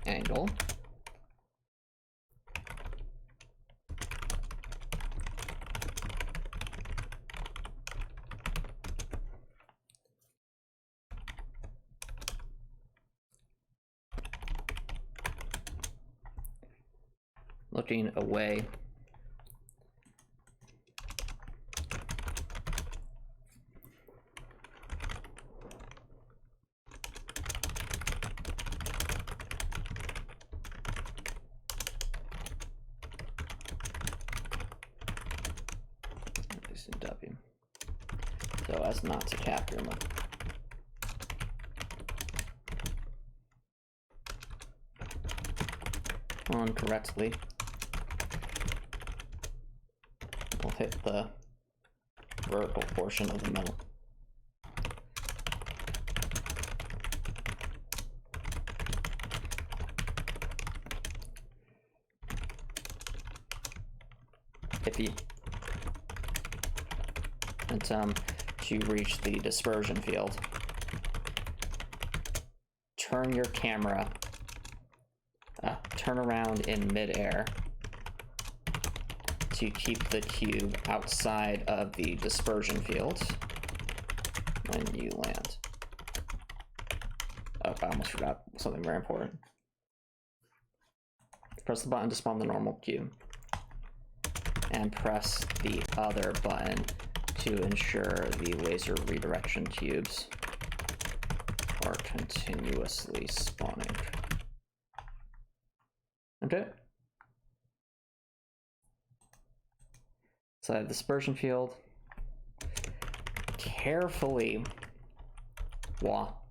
A: Angle. Looking away. W. So as not to cap your move. On correctly. We'll hit the vertical portion of the metal. If you to reach the dispersion field, turn your camera, turn around in midair to keep the cube outside of the dispersion field when you land. Oh, I almost forgot something very important. Press the button to spawn the normal cube, and press the other button to ensure the laser redirection cubes are continuously spawning. Okay. So I have the dispersion field. Carefully walk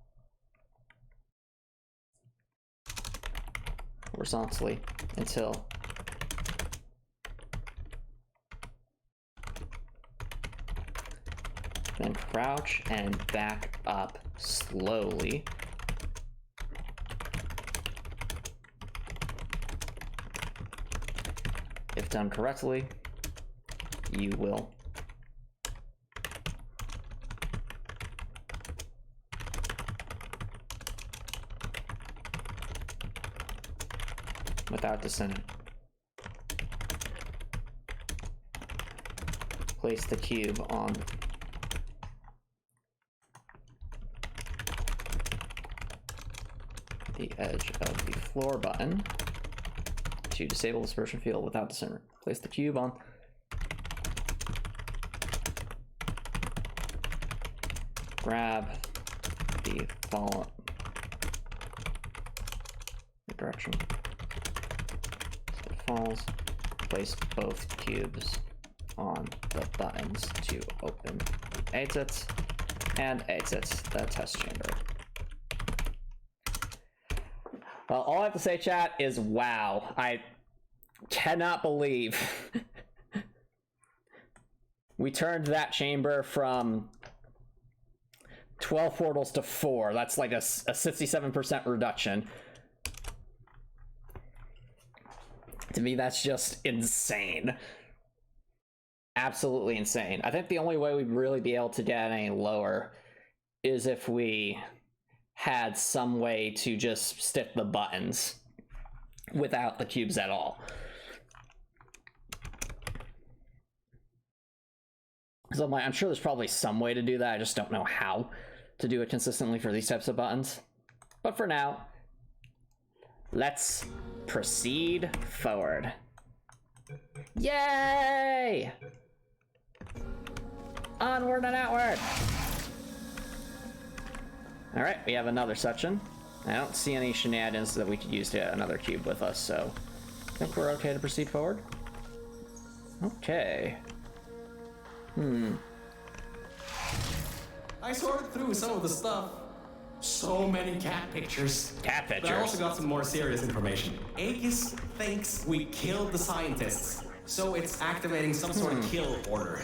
A: horizontally until then crouch and back up slowly. If done correctly, you will without descending. Place the cube on the edge of the floor button to disable the dispersion field without descending. Place the cube on grab the follow direction so it falls. Place both cubes on the buttons to open the exits and exits the test chamber. Well, all I have to say, chat, is wow. I cannot believe we turned that chamber from 12 portals to 4. That's like a 67% reduction. To me, that's just insane. Absolutely insane. I think the only way we'd really be able to get any lower is if we had some way to just stick the buttons without the cubes at all. So I'm sure there's probably some way to do that. I just don't know how to do it consistently for these types of buttons. But for now, let's proceed forward. Yay! Onward and outward! Alright, we have another section. I don't see any shenanigans that we could use to get another cube with us, so I think we're okay to proceed forward. Okay.
B: I sorted through some of the stuff. So many cat pictures.
A: Cat pictures?
B: But I also got some more serious information. Aegis thinks we killed the scientists, so it's activating some sort of kill order.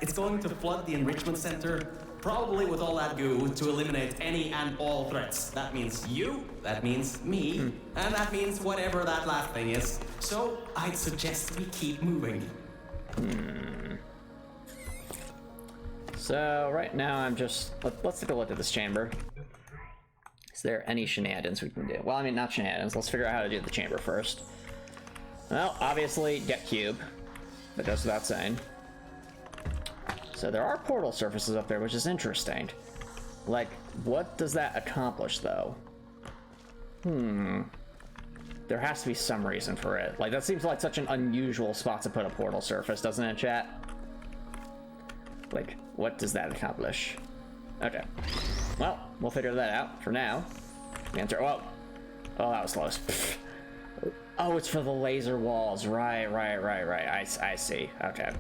B: It's going to flood the enrichment center, probably with all that goo, to eliminate any and all threats. That means you, that means me, and that means whatever that last thing is. So I'd suggest we keep moving.
A: So right now I'm just, let's take a look at this chamber. Is there any shenanigans we can do? Well, I mean, not shenanigans. Let's figure out how to do the chamber first. Well, obviously, get cube. That goes without saying. So there are portal surfaces up there, which is interesting. Like, what does that accomplish, though? There has to be some reason for it. Like, that seems like such an unusual spot to put a portal surface, doesn't it, chat? Like, what does that accomplish? Okay. Well, we'll figure that out for now. The answer. Oh, that was close. Oh, it's for the laser walls. Right. I see. Okay.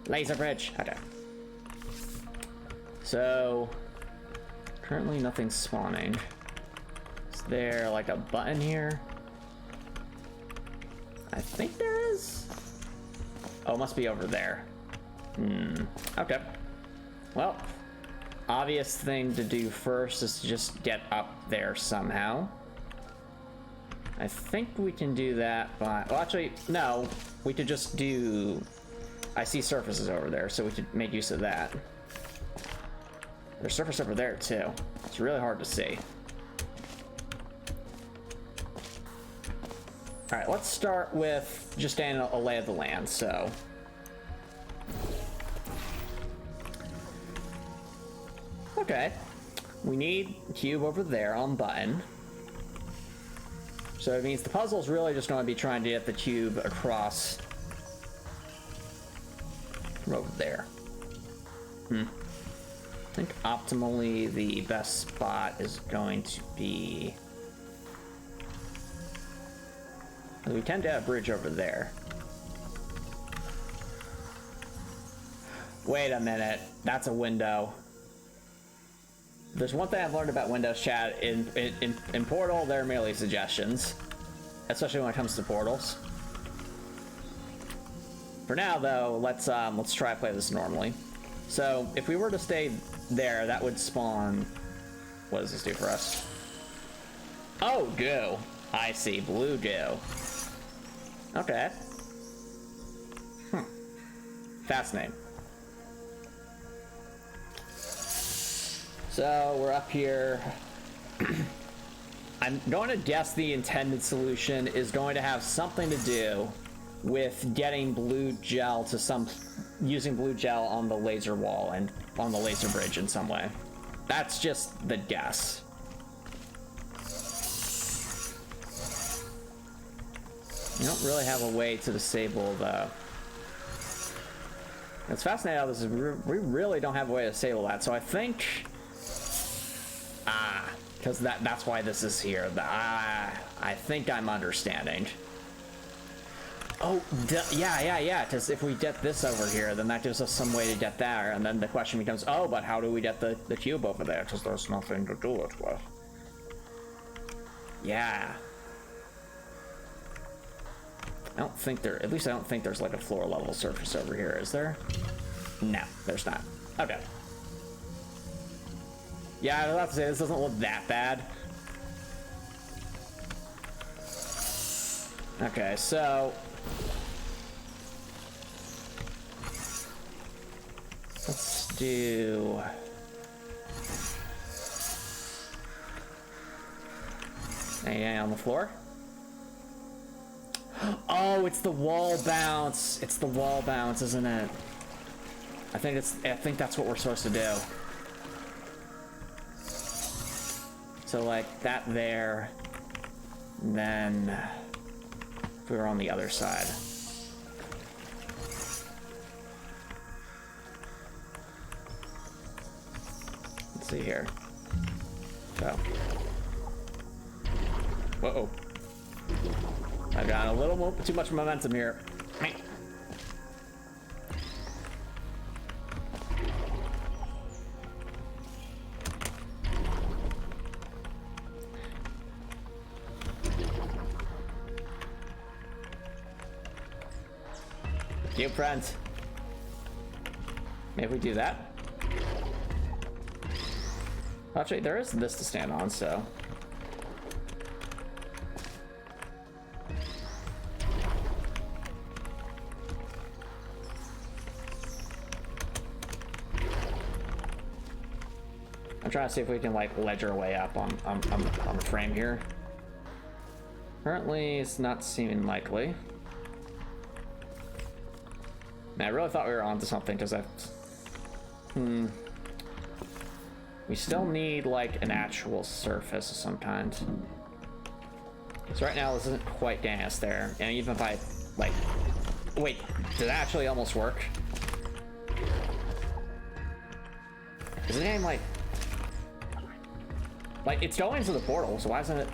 A: Laser bridge. Okay. So, currently nothing's spawning. Is there like a button here? I think there is. Oh, it must be over there. Okay. Well, obvious thing to do first is to just get up there somehow. I think we can do that by... Well, actually, no. We could just do... I see surfaces over there, so we could make use of that. There's a surface over there, too. It's really hard to see. Alright, let's start with just getting a lay of the land, so... Okay. We need cube over there on button. So it means the puzzle's really just going to be trying to get the cube across from over there. I think optimally the best spot is going to be... We tend to have a bridge over there. Wait a minute. That's a window. There's one thing I've learned about Windows chat. In Portal, they're merely suggestions. Especially when it comes to portals. For now, though, let's try to play this normally. So, if we were to stay there, that would spawn... What does this do for us? Oh, goo. I see. Blue goo. Okay. Fascinating. So, we're up here. I'm going to guess the intended solution is going to have something to do with getting blue gel to using blue gel on the laser wall and on the laser bridge in some way. That's just the guess. You don't really have a way to disable the... It's fascinating how this is... We really don't have a way to disable that, so I think... because that's why this is here. I think I'm understanding. Oh, yeah, because if we get this over here, then that gives us some way to get there, and then the question becomes, oh, but how do we get the cube over there? Because there's nothing to do it with. Yeah. I don't think at least I don't think there's like a floor level surface over here, is there? No, there's not. Okay. Yeah, I was about to say, this doesn't look that bad. Okay, so let's do anything on the floor. Oh, it's the wall bounce. It's the wall bounce, isn't it? I think that's what we're supposed to do. So like that there, and then if we were on the other side. Let's see here. So. Whoa. I've got a little too much momentum here. You friend. Maybe we do that. Actually, there is this to stand on, so. I'm trying to see if we can like ledge our way up on the frame here. Currently, it's not seeming likely. Man, I really thought we were onto something because we still need like an actual surface of some kind. So right now this isn't quite getting us there, and even if I like, wait, did that actually almost work? Is the game like it's going to the portal, so why isn't it?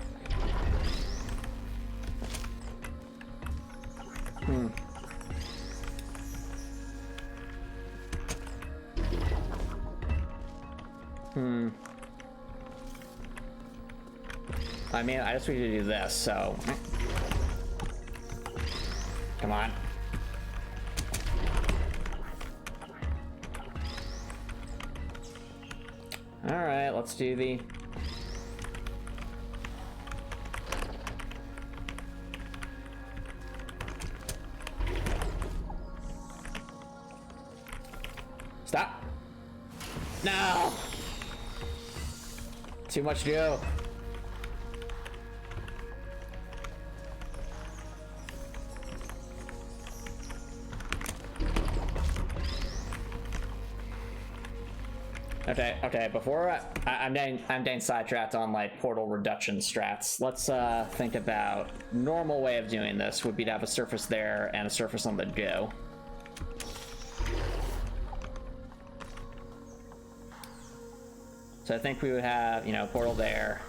A: I mean, I just need to do this, so. Come on. Alright, let's do the. Stop. No! Too much to do. Okay, before I'm getting sidetracked on like portal reduction strats. Let's think about normal way of doing this would be to have a surface there and a surface on the go. So I think we would have, you know, portal there.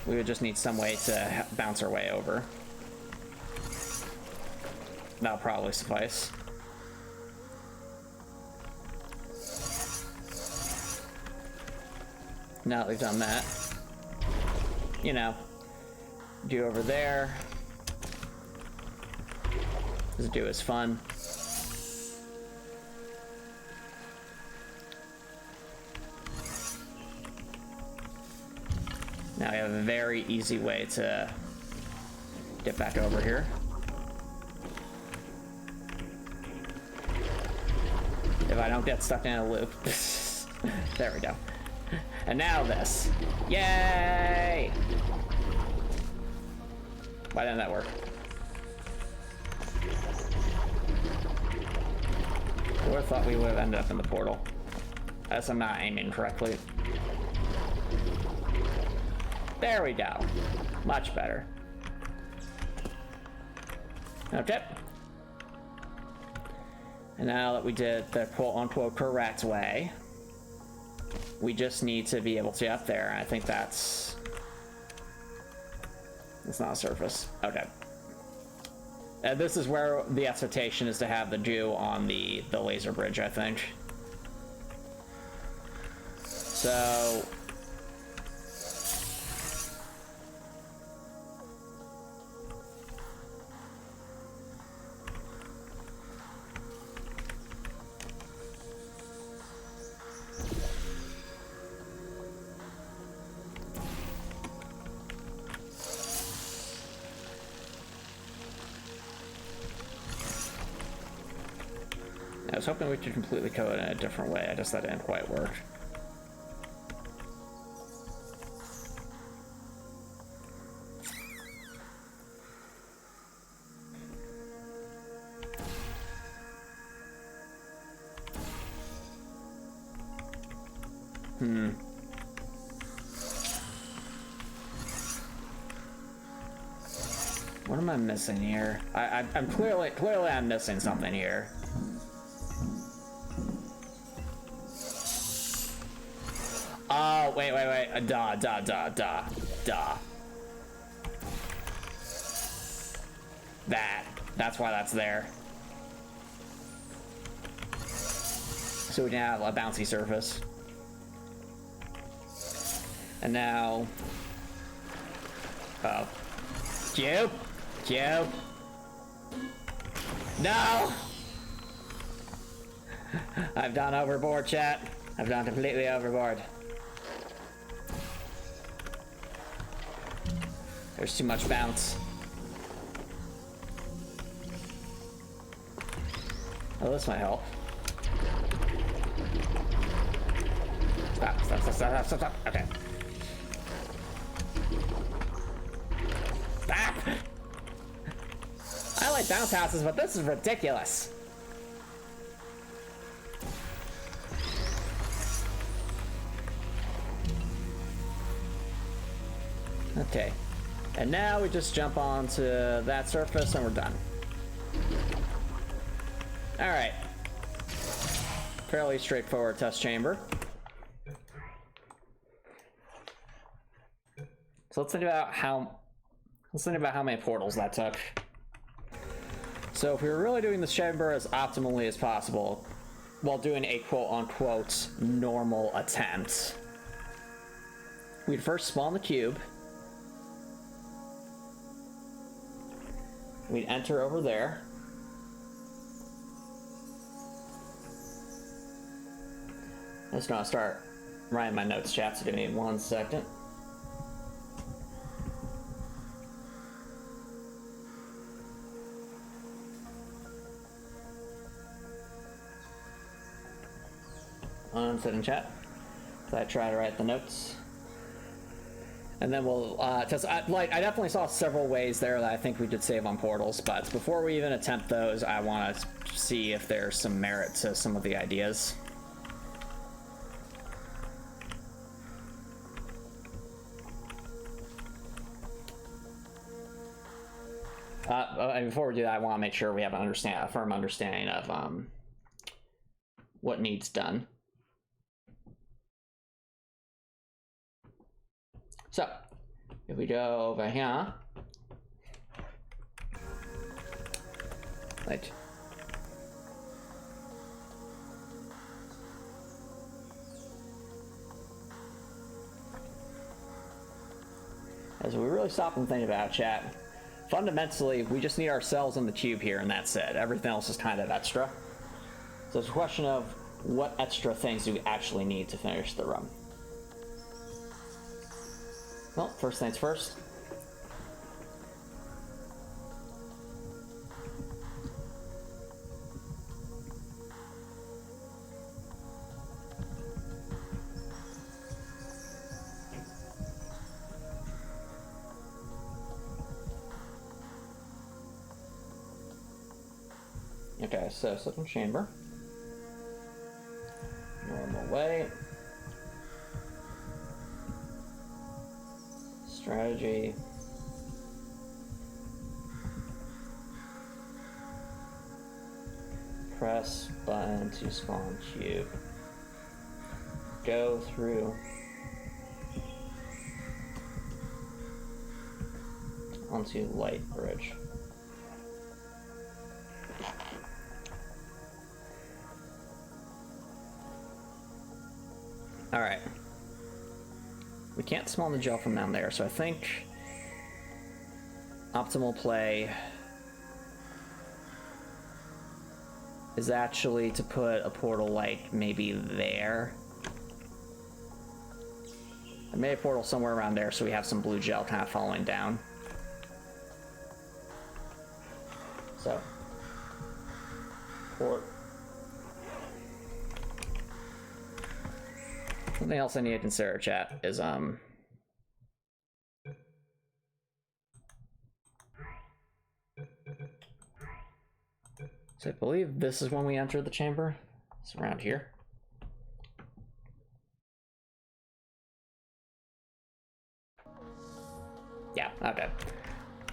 A: We would just need some way to bounce our way over. That'll probably suffice. Now that we've done that, you know, do over there. This do is fun. Now we have a very easy way to get back over here. If I don't get stuck in a loop. There we go. And now this. Yay! Why didn't that work? I would have thought we would have ended up in the portal. As I'm not aiming correctly. There we go. Much better. Okay. And now that we did the quote-unquote correct way, we just need to be able to get up there. I think that's not a surface. Okay. This is where the expectation is to have the Jew on the laser bridge, I think. So was hoping we could completely code in a different way. I guess that didn't quite work. What am I missing here? I'm clearly I'm missing something here. Oh, wait. Duh. That's why that's there. So we can have a bouncy surface. And now... oh. Cube! No! I've gone overboard, chat. I've gone completely overboard. There's too much bounce. Oh, this might help. Stop. Okay. Stop! I like bounce houses, but this is ridiculous. Okay. And now we just jump onto that surface and we're done. Alright. Fairly straightforward test chamber. So let's think about how many portals that took. So if we were really doing this chamber as optimally as possible, while doing a quote-unquote normal attempt, we'd first spawn the cube. We'd enter over there. I'm just gonna start writing my notes, chat, so give me 1 second. Sit in chat. So I try to write the notes. And then we'll, cause I definitely saw several ways there that I think we could save on portals, but before we even attempt those, I want to see if there's some merit to some of the ideas. And before we do that, I want to make sure we have a firm understanding of what needs done. So, if we go over here, right. As we really stop and think about it, chat, fundamentally, we just need ourselves in the cube here, and that's it. Everything else is kind of extra. So it's a question of what extra things do we actually need to finish the run. Well, first things first. Okay, so second chamber. Normal way. Strategy. Press button to spawn cube. Go through onto light bridge. All right. We can't spawn the gel from down there, so I think optimal play is actually to put a portal like maybe there. I made a portal somewhere around there so we have some blue gel kind of falling down. So, Something else I need to consider, chat, is so I believe this is when we enter the chamber. It's around here. Yeah, okay.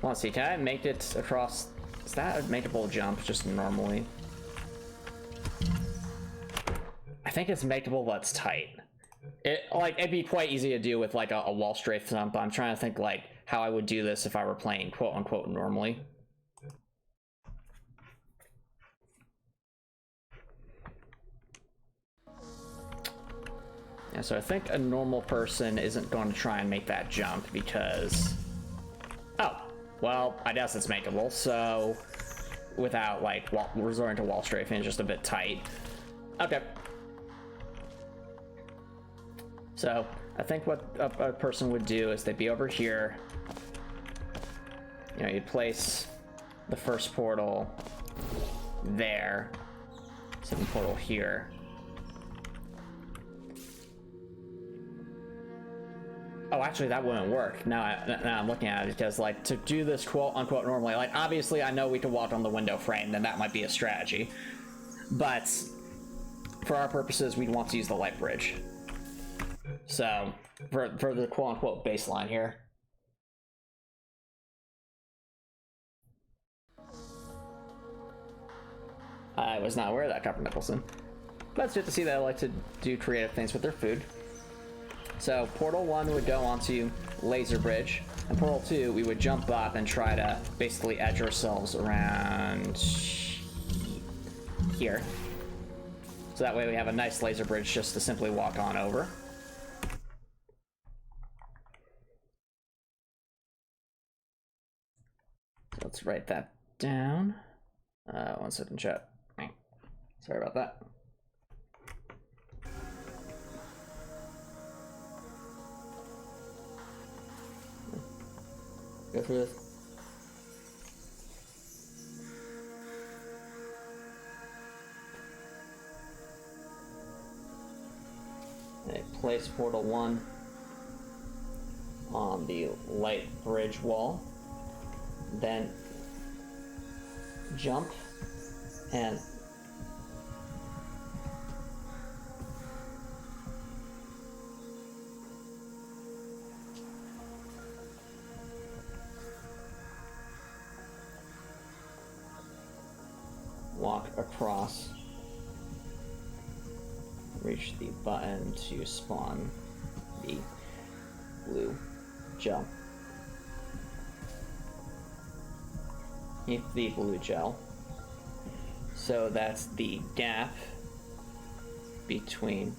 A: Let's see, can I make it across? Is that a makeable jump just normally? I think it's makeable, but it's tight. It'd be quite easy to do with like a wall strafe jump. I'm trying to think like how I would do this if I were playing quote unquote normally. Yeah, so I think a normal person isn't going to try and make that jump because... Oh, well, I guess it's makeable, so without like resorting to wall strafing, it's just a bit tight. Okay. So I think what a person would do is they'd be over here. You know, you'd place the first portal there, second portal here. Oh, actually, that wouldn't work. Now I'm looking at it because, like, to do this quote-unquote normally, like, obviously I know we could walk on the window frame, then that might be a strategy. But for our purposes, we'd want to use the light bridge. So, for the quote-unquote baseline here. I was not aware of that, Copper Nicholson. But it's good to see that they like to do creative things with their food. So portal 1 would go onto laser bridge, and portal 2 we would jump up and try to basically edge ourselves around here. So that way we have a nice laser bridge just to simply walk on over. So let's write that down. 1 second, chat. Sorry about that. Go through this. Okay, place portal 1 on the light bridge wall, then jump and walk across, reach the button to spawn the blue gel. Hit the blue gel. So that's the gap between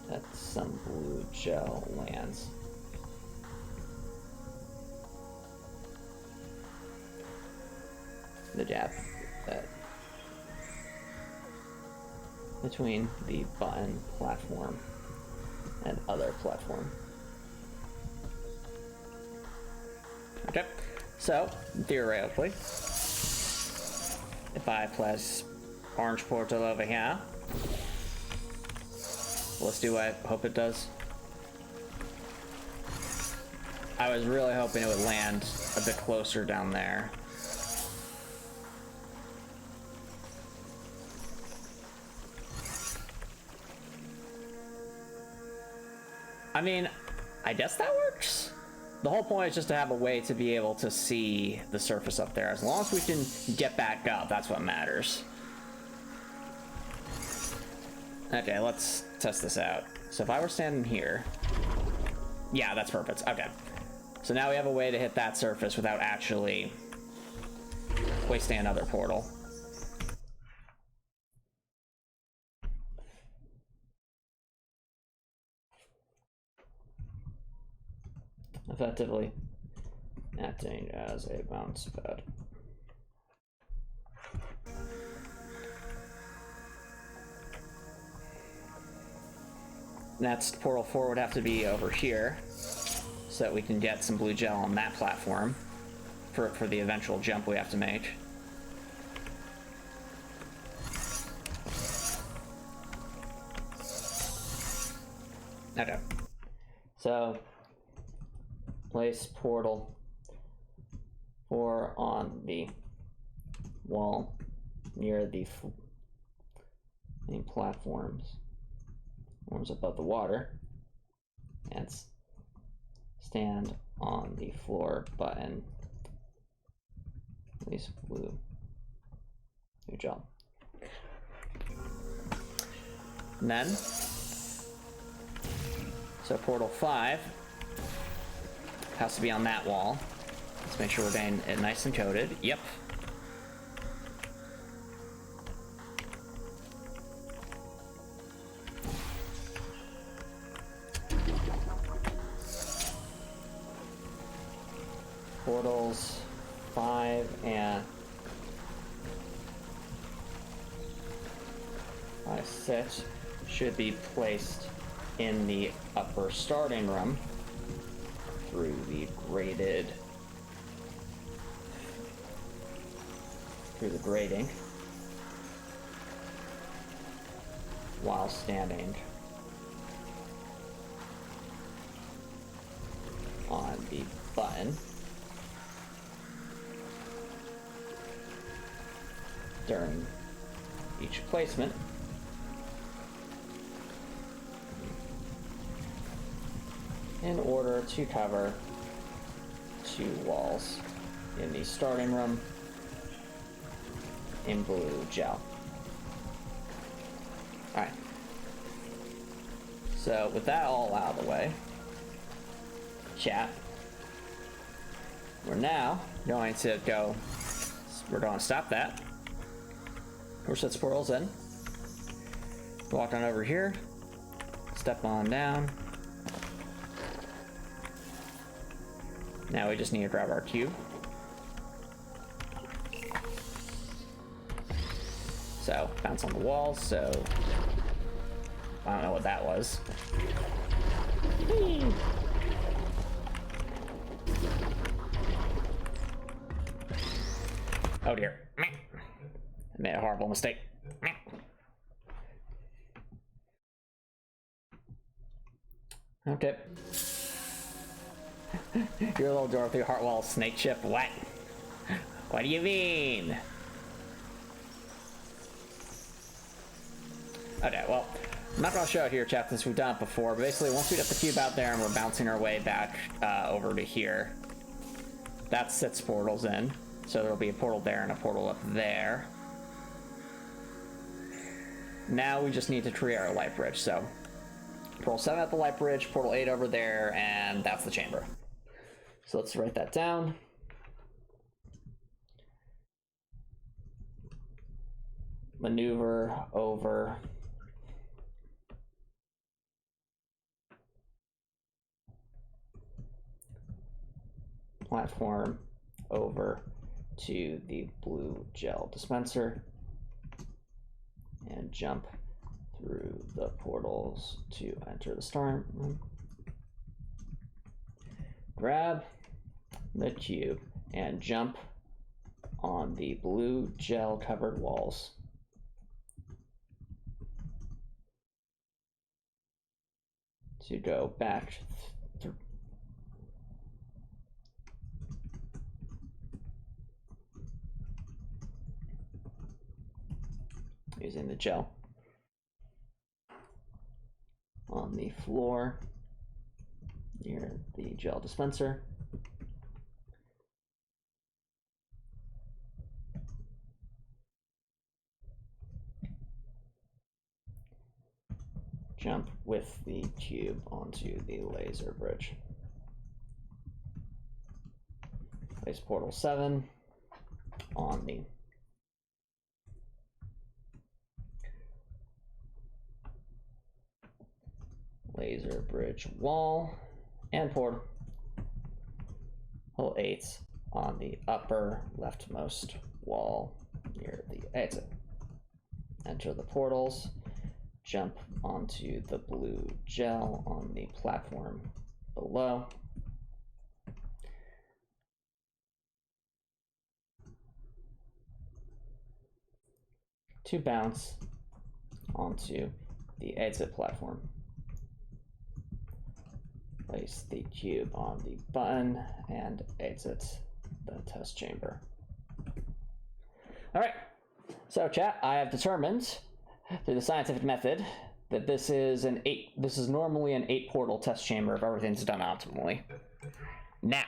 A: that some blue gel lands. The gap that between the button platform and other platform. Okay, so theoretically, if I place orange portal over here, let's do what I hope it does. I was really hoping it would land a bit closer down there. I mean, I guess that works. The whole point is just to have a way to be able to see the surface up there. As long as we can get back up, that's what matters. Okay, let's test this out. So if I were standing here... Yeah, that's perfect. Okay. So now we have a way to hit that surface without actually wasting another portal. Effectively acting as a bounce pad. Next, portal 4 would have to be over here so that we can get some blue gel on that platform for the eventual jump we have to make. Okay. So, place portal 4 on the wall near the platforms above the water, and stand on the floor button. Place blue gel. And then, so portal 5 has to be on that wall. Let's make sure we're getting it nice and coded. Yep. Portals 5 and 6 should be placed in the upper starting room through the grating while standing on the button during each placement. In order to cover 2 walls in the starting room in blue gel. Alright. So with that all out of the way, chat, we're now going to go, we're going to stop that. Push those portals in. Walk on over here, step on down. Now we just need to grab our cube. So, bounce on the walls, so... I don't know what that was. Oh dear. I made a horrible mistake. Okay. Your little Dorothy Hartwell snake ship, what? What do you mean? Okay, well, I'm not gonna show it here, chat, since we've done it before, but basically once we get the cube out there and we're bouncing our way back over to here, that sets portals in. So there'll be a portal there and a portal up there. Now we just need to create our light bridge, so portal 7 at the light bridge, portal 8 over there, and that's the chamber. So let's write that down. Maneuver over platform over to the blue gel dispenser and jump through the portals to enter the starting room. Grab the cube and jump on the blue gel covered walls. To go back through. Using the gel on the floor near the gel dispenser. Jump with the cube onto the laser bridge. Place portal 7 on the laser bridge wall and portal 8 on the upper leftmost wall near the exit. Enter the portals. Jump onto the blue gel on the platform below. To bounce onto the exit platform. Place the cube on the button and exit the test chamber. All right, so chat, I have determined through the scientific method that this is normally an 8 portal test chamber if everything's done optimally. Now,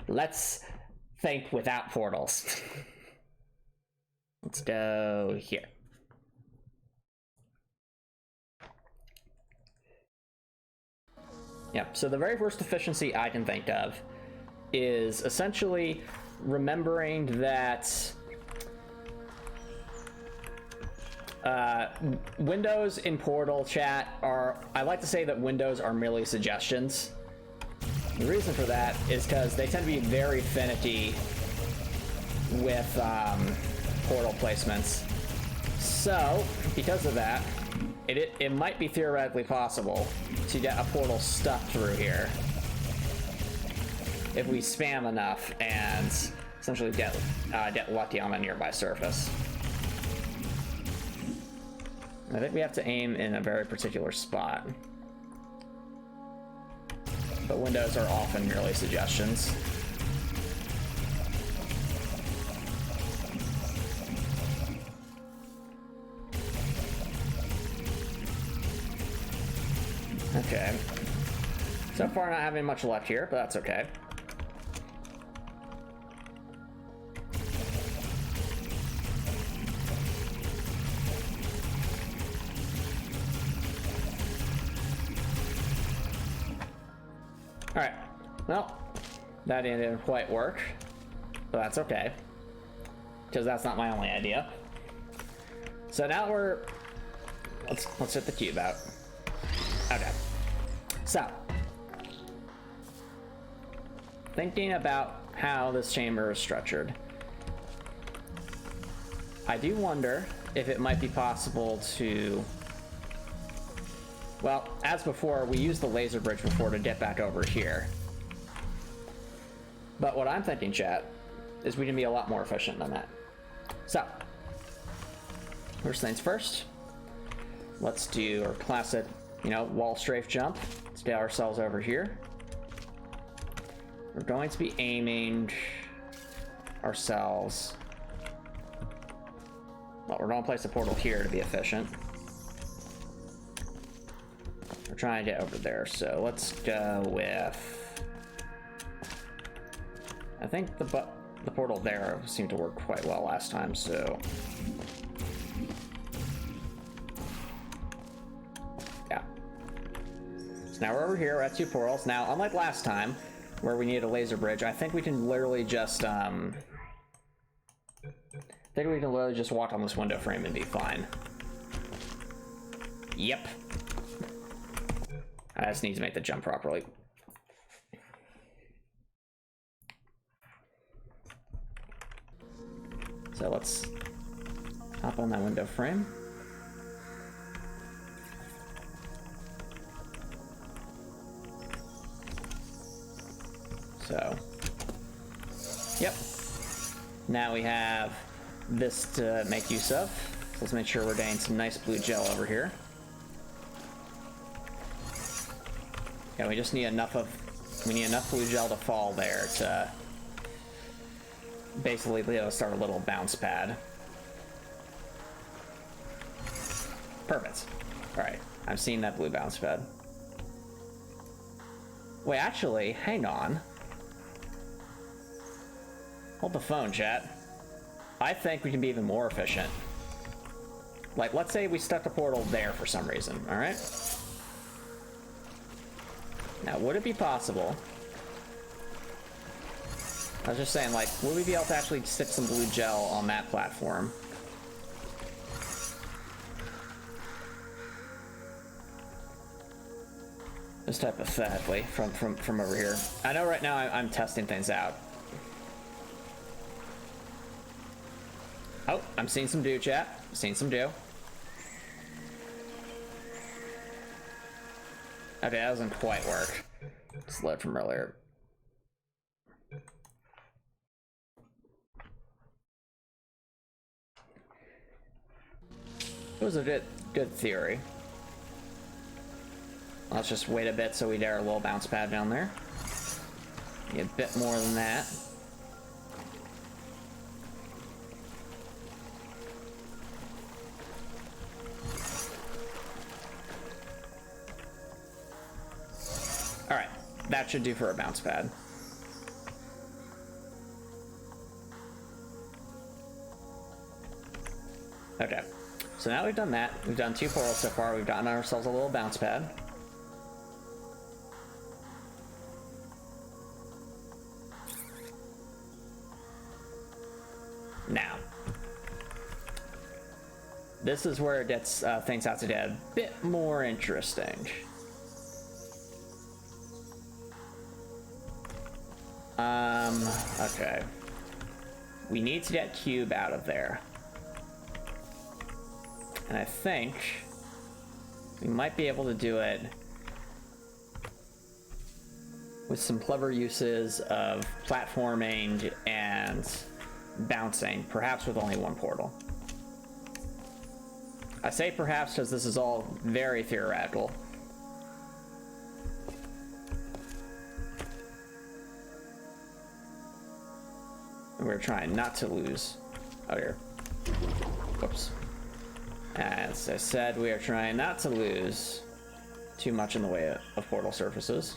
A: let's think without portals. Let's go here. Yep, so the very first efficiency I can think of is essentially remembering that windows in Portal chat are, I like to say that windows are merely suggestions. The reason for that is because they tend to be very finicky with portal placements. So, because of that, it might be theoretically possible to get a portal stuck through here if we spam enough and essentially get lucky on a nearby surface. I think we have to aim in a very particular spot. But windows are often merely suggestions. Okay. So far not having much luck here, but that's okay. Alright, well, that didn't quite work, but that's okay, because that's not my only idea. So now let's hit the cube out. Okay, so thinking about how this chamber is structured, I do wonder if it might be possible to, well, as before, we used the laser bridge before to get back over here. But what I'm thinking, chat, is we can be a lot more efficient than that. So, first things first, let's do our classic, wall strafe jump. Let's get ourselves over here. We're going to be aiming ourselves. Well, we're going to place a portal here to be efficient. We're trying to get over there, so let's go with, I think the portal there seemed to work quite well last time, so yeah. So now we're over here, we're at 2 portals. Now, unlike last time, where we needed a laser bridge, I think we can literally just walk on this window frame and be fine. Yep. I just need to make the jump properly. So let's hop on that window frame. So, yep. Now we have this to make use of. So let's make sure we're getting some nice blue gel over here. Yeah, we just need enough blue gel to fall there to basically start a little bounce pad. Perfect. Alright, I'm seeing that blue bounce pad. Wait, actually, hang on. Hold the phone, chat. I think we can be even more efficient. Like, let's say we stuck a portal there for some reason, alright? Now, would it be possible? I was just saying, like, would we be able to actually stick some blue gel on that platform? Just hypothetically, from over here. I know right now I'm testing things out. Oh, I'm seeing some dew, chat. Seeing some dew. Okay, that doesn't quite work. Just load from earlier. It was a good theory. Let's just wait a bit so we get our little bounce pad down there. Need a bit more than that. Alright, that should do for a bounce pad. Okay, so now we've done that. We've done 2 portals so far. We've gotten ourselves a little bounce pad. Now, this is where it gets things out to get a bit more interesting. Okay. We need to get Cube out of there. And I think we might be able to do it with some clever uses of platforming and bouncing, perhaps with only 1 portal. I say perhaps because this is all very theoretical. And we're trying not to lose. Oh, here. Whoops. As I said, we are trying not to lose too much in the way of portal surfaces.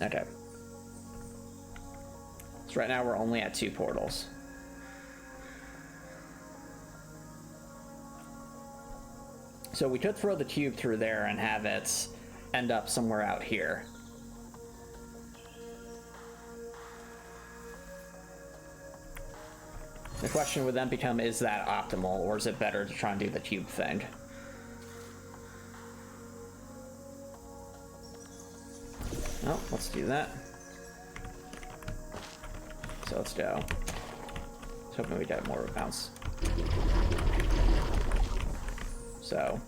A: Okay. So right now we're only at 2 portals. So we could throw the cube through there and have it end up somewhere out here. The question would then become, is that optimal, or is it better to try and do the cube thing? Oh, let's do that. So let's go. I was hoping we get more of a bounce. So.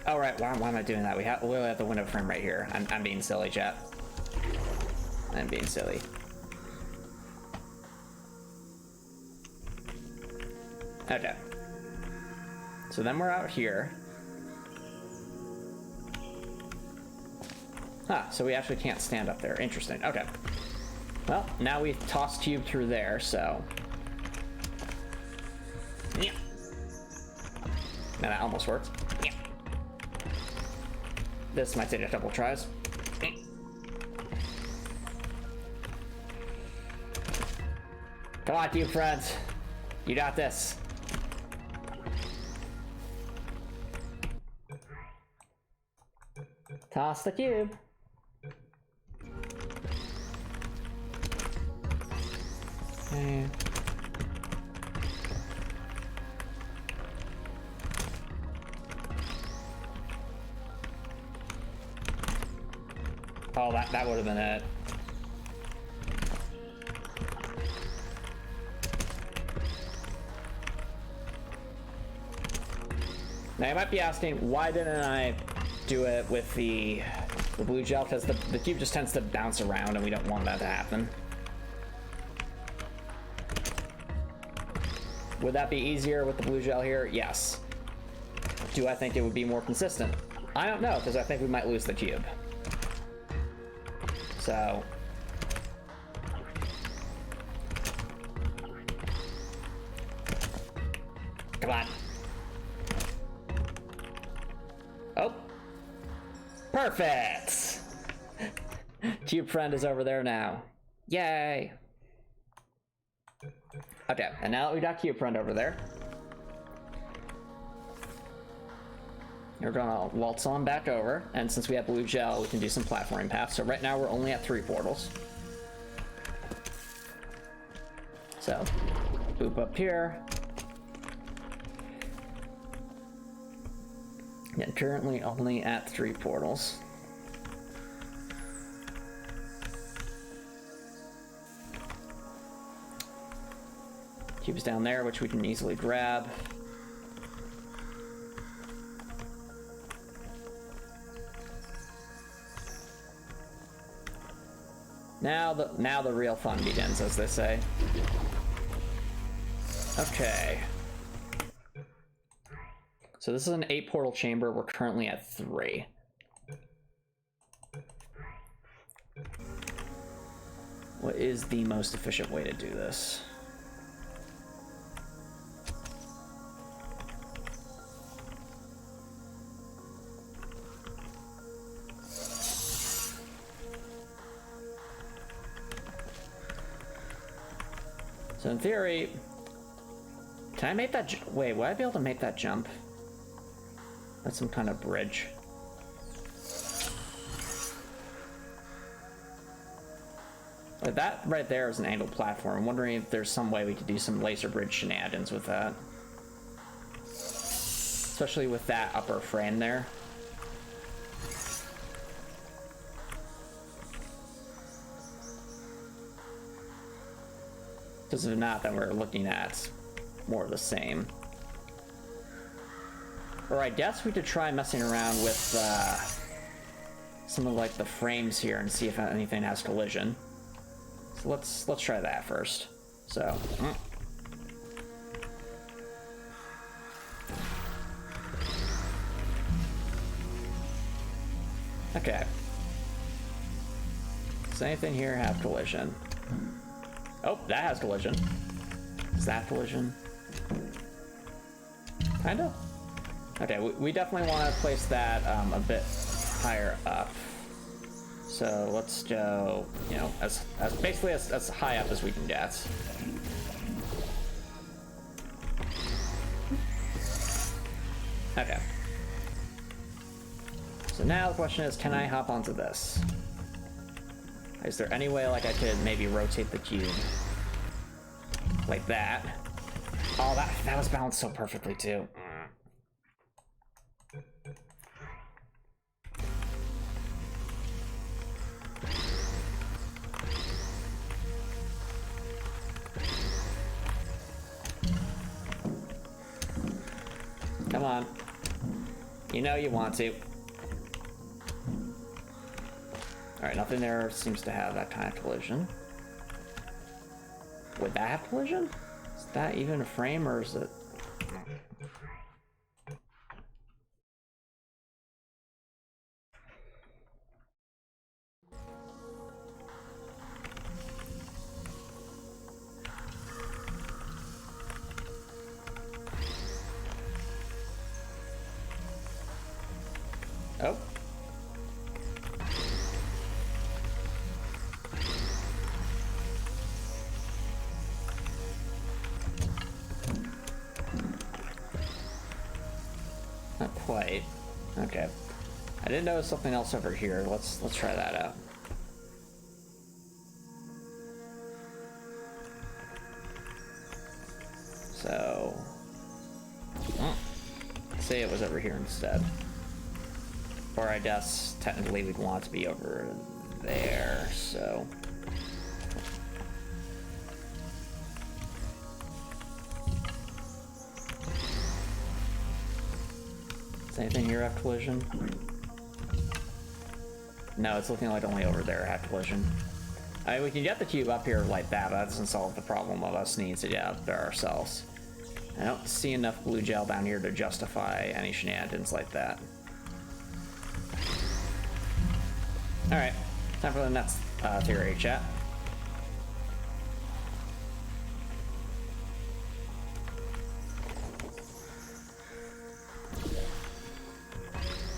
A: Oh, right, why am I doing that? We have the window frame right here. I'm being silly, chat. I'm being silly. Okay. So then we're out here. Huh, so we actually can't stand up there. Interesting, okay. Well, now we've tossed cube through there, so... Yeah. Now that almost worked. Yeah. This might take a couple tries. Come on, cube friends. You got this. Toss the cube. Okay. Oh, that would have been it. Now you might be asking, why didn't I do it with the blue gel? Because the cube just tends to bounce around and we don't want that to happen. Would that be easier with the blue gel here? Yes. Do I think it would be more consistent? I don't know, because I think we might lose the cube. So... Come on. Oh. Perfect! Cube friend is over there now. Yay! Okay, and now that we got cube friend over there, we're gonna waltz on back over, and since we have blue gel, we can do some platforming paths. So right now we're only at 3 portals. So, boop up here. Yeah, currently only at 3 portals. Cubes down there, which we can easily grab. Now the real fun begins, as they say. Okay. So this is an 8 portal chamber. We're currently at 3. What is the most efficient way to do this? So in theory, can I make that wait, would I be able to make that jump? That's some kind of bridge. Like that right there is an angled platform. I'm wondering if there's some way we could do some laser bridge shenanigans with that. Especially with that upper frame there. Because if not, then we're looking at more of the same. Or I guess we could try messing around with some of like the frames here and see if anything has collision. So let's try that first. So. Okay. Does anything here have collision? Oh, that has collision. Is that collision? Kinda. Okay, we definitely want to place that a bit higher up. So let's go, you know, as basically as high up as we can get. Okay. So now the question is, can I hop onto this? Is there any way like I could maybe rotate the cube? Like that. Oh, that was balanced so perfectly too. Come on. You know you want to. Alright, nothing there seems to have that kind of collision. Would that have collision? Is that even a frame, or is it... Oh. Not quite. Okay. I did notice something else over here. Let's try that out. So, say it was over here instead. Or I guess technically we'd want it to be over there, so. Does anything here have collision? No, it's looking like only over there had collision. I mean, we can get the cube up here like that, but that doesn't solve the problem of us needing to get up there ourselves. I don't see enough blue gel down here to justify any shenanigans like that. Alright, time for the next theory chat.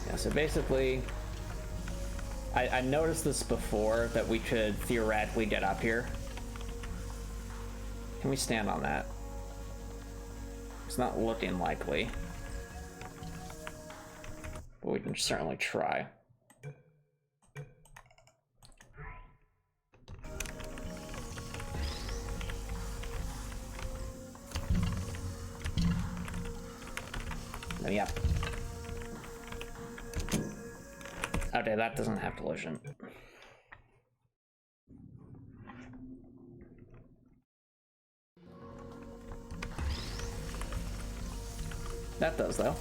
A: Yeah, so basically, I noticed this before, that we could theoretically get up here. Can we stand on that? It's not looking likely, but we can certainly try. Yep. Okay, that doesn't have collision. That does, though.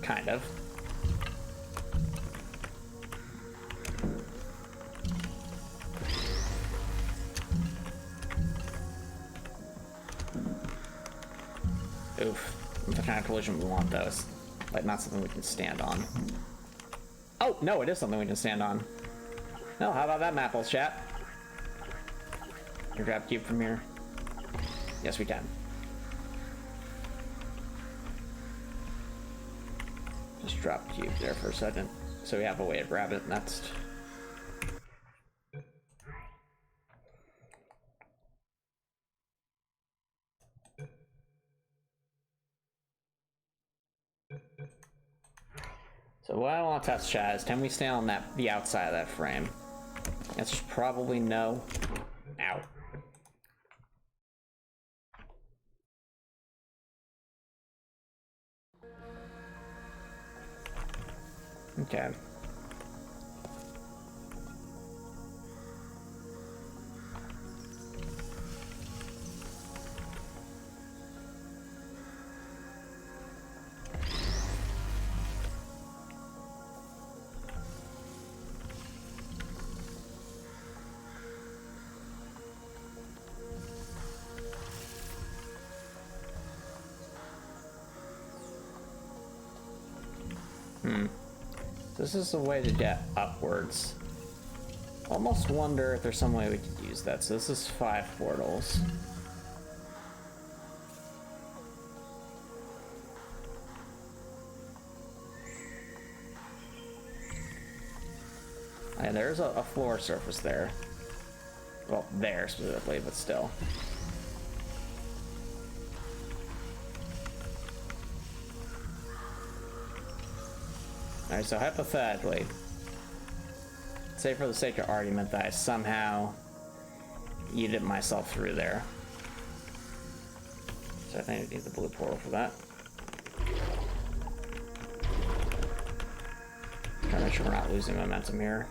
A: Kind of. Oof. What kind of collision we want, those? Like, not something we can stand on. Oh, no, it is something we can stand on. No, how about that, Mapples, chat? Can you grab cube from here? Yes, we can. Just drop cube there for a second, so we have a way to grab it next. So what I want to test, chat, is can we stay on the outside of that frame? Answer's probably no. Ow. Okay. This is the way to get upwards. Almost wonder if there's some way we could use that. So this is 5 portals. And there's a floor surface there. Well, there specifically, but still. Alright, so hypothetically, say for the sake of argument that I somehow yeeted myself through there. So I think I need the blue portal for that. Trying to make sure we're not losing momentum here.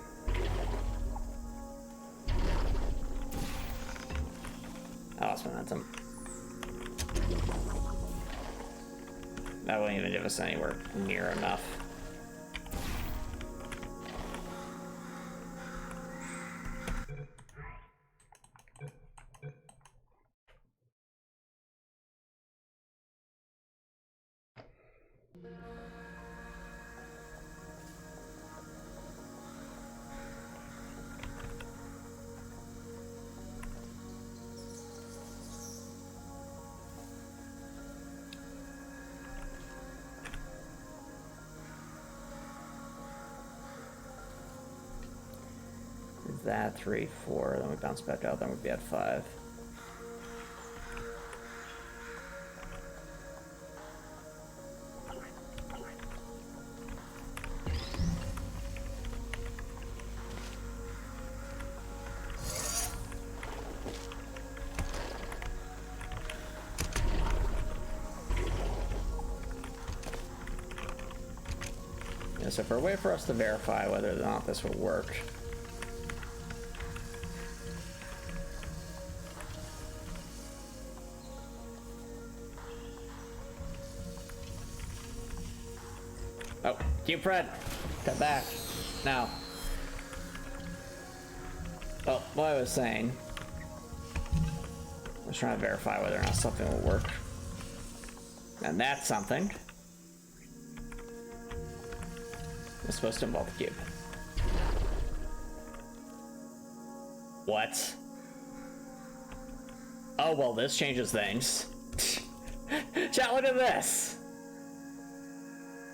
A: I lost momentum. That wouldn't even give us anywhere near enough. That 3, 4, then we bounce back out, then we'd be at 5. Yeah, so for a way for us to verify whether or not this will work, Fred, come back now. Oh, what I was saying, I was trying to verify whether or not something will work, and that's something. It's supposed to involve the cube. What? Oh well, this changes things. Chat, look at this.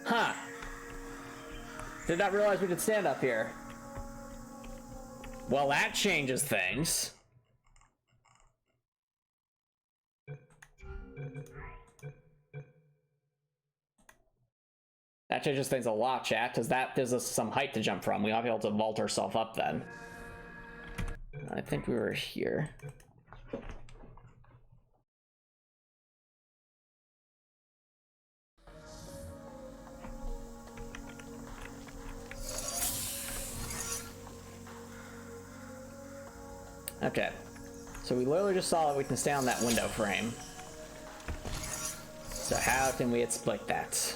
A: Huh. Did not realize we could stand up here. Well, that changes things. That changes things a lot, chat, because that gives us some height to jump from. We ought to be able to vault ourselves up then. I think we were here. Okay, So we literally just saw that we can stay on that window frame. So how can we exploit that?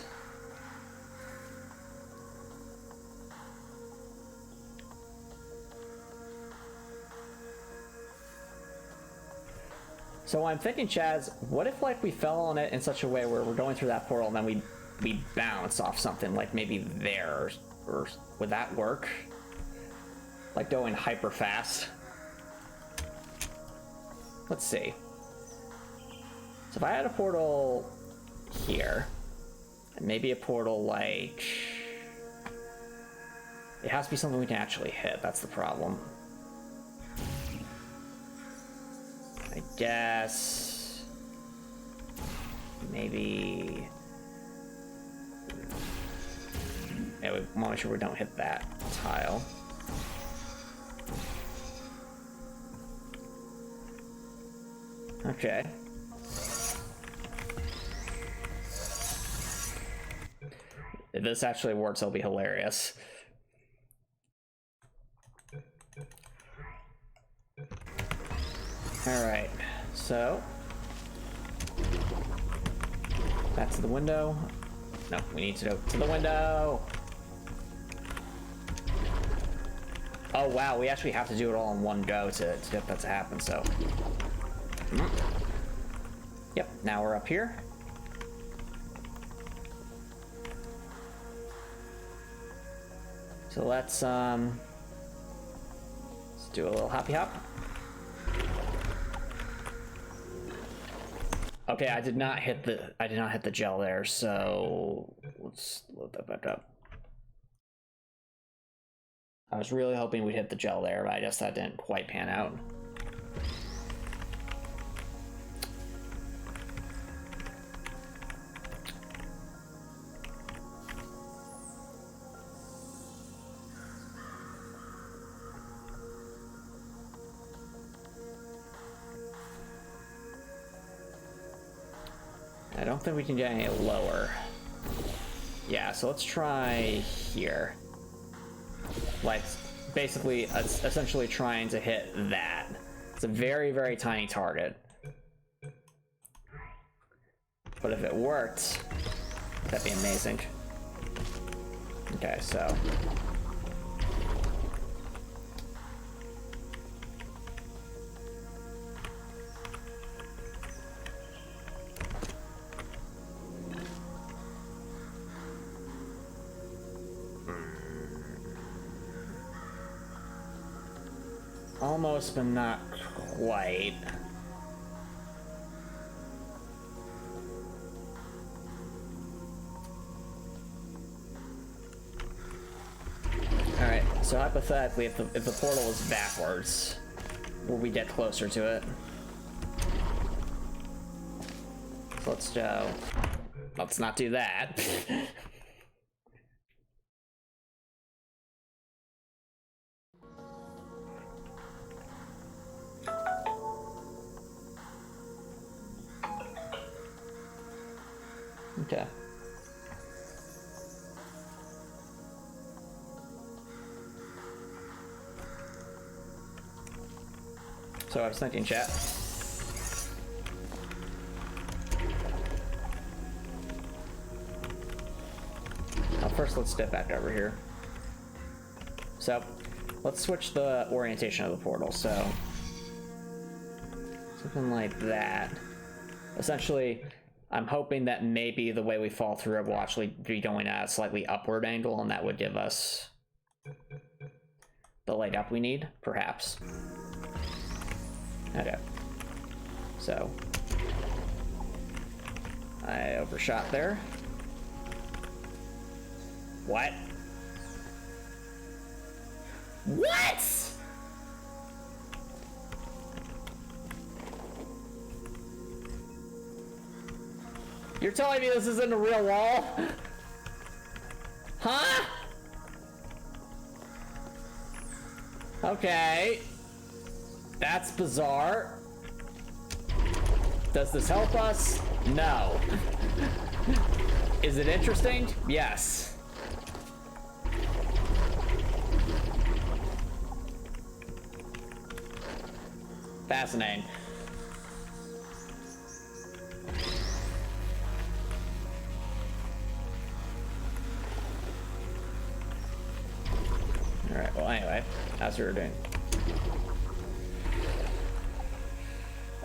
A: So I'm thinking, Chaz, what if like we fell on it in such a way where we're going through that portal and then we bounce off something like maybe there, or would that work? Like going hyper fast? Let's see. So if I had a portal here, and maybe a portal like... It has to be something we can actually hit, that's the problem. I guess... Maybe... Yeah, we want to make sure we don't hit that tile. Okay. If this actually works, it'll be hilarious. Alright, so... Back to the window. No, we need to go to the window! Oh wow, we actually have to do it all in one go to get that to happen, so... Yep, now we're up here. So let's do a little hoppy hop. Okay, I did not hit the gel there, so let's load that back up. I was really hoping we'd hit the gel there, but I guess that didn't quite pan out. I don't think we can get any lower. Yeah, so let's try here. Like, basically, essentially trying to hit that. It's a very, very tiny target. But if it worked, that'd be amazing. Okay, so... Almost, but not quite. Alright, so hypothetically, if the portal is backwards, will we get closer to it? So let's not do that. Okay. So I was thinking, chat. First, let's step back over here. So, let's switch the orientation of the portal. So, something like that. Essentially, I'm hoping that maybe the way we fall through it will actually be going at a slightly upward angle, and that would give us the leg up we need, perhaps. Okay. So, I overshot there. What? What? You're telling me this isn't a real wall? Huh? Okay. That's bizarre. Does this help us? No. Is it interesting? Yes. Fascinating. Alright, well anyway, that's what we're doing.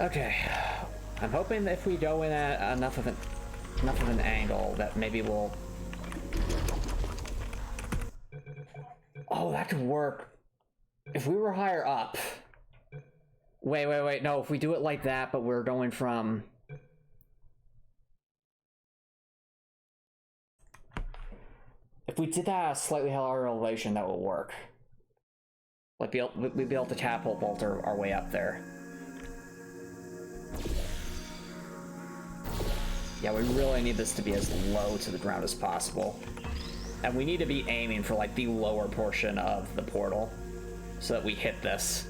A: Okay. I'm hoping that if we go in at enough of an angle that maybe we'll... Oh, that could work. If we were higher up... Wait, no, if we do it like that, but we're going from... If we did that at a slightly higher elevation, that would work. Like, we'd be able to catapult our way up there. Yeah, we really need this to be as low to the ground as possible. And we need to be aiming for, like, the lower portion of the portal so that we hit this.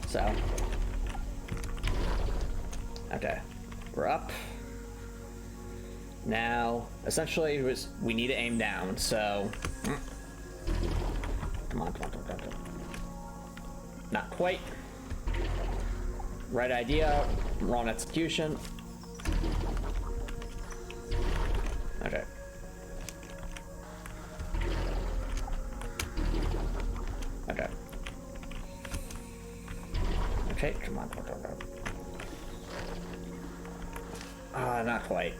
A: So. Okay. We're up. Now, essentially, we need to aim down, so... Come on. Not quite. Right idea, wrong execution. Okay. Okay, come on. Not quite.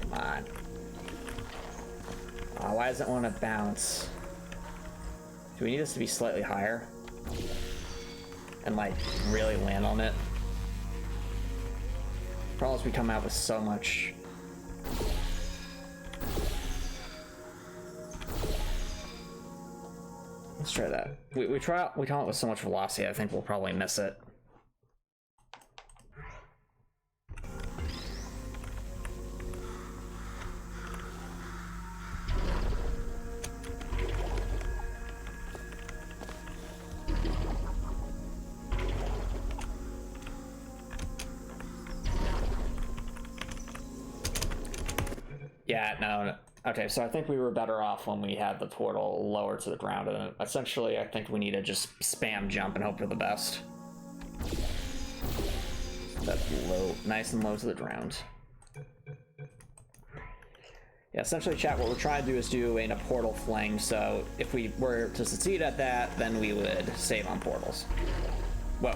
A: Come on. Why doesn't it want to bounce? Do we need this to be slightly higher? And like really land on it? Problem is we come out with so much. Let's try that. We come out with so much velocity, I think we'll probably miss it. Yeah, no. Okay, so I think we were better off when we had the portal lower to the ground, and essentially I think we need to just spam jump and hope for the best. That's low, nice and low to the ground. Yeah, essentially, chat, what we're trying to do is do a portal fling, so if we were to succeed at that, then we would save on portals. Whoa.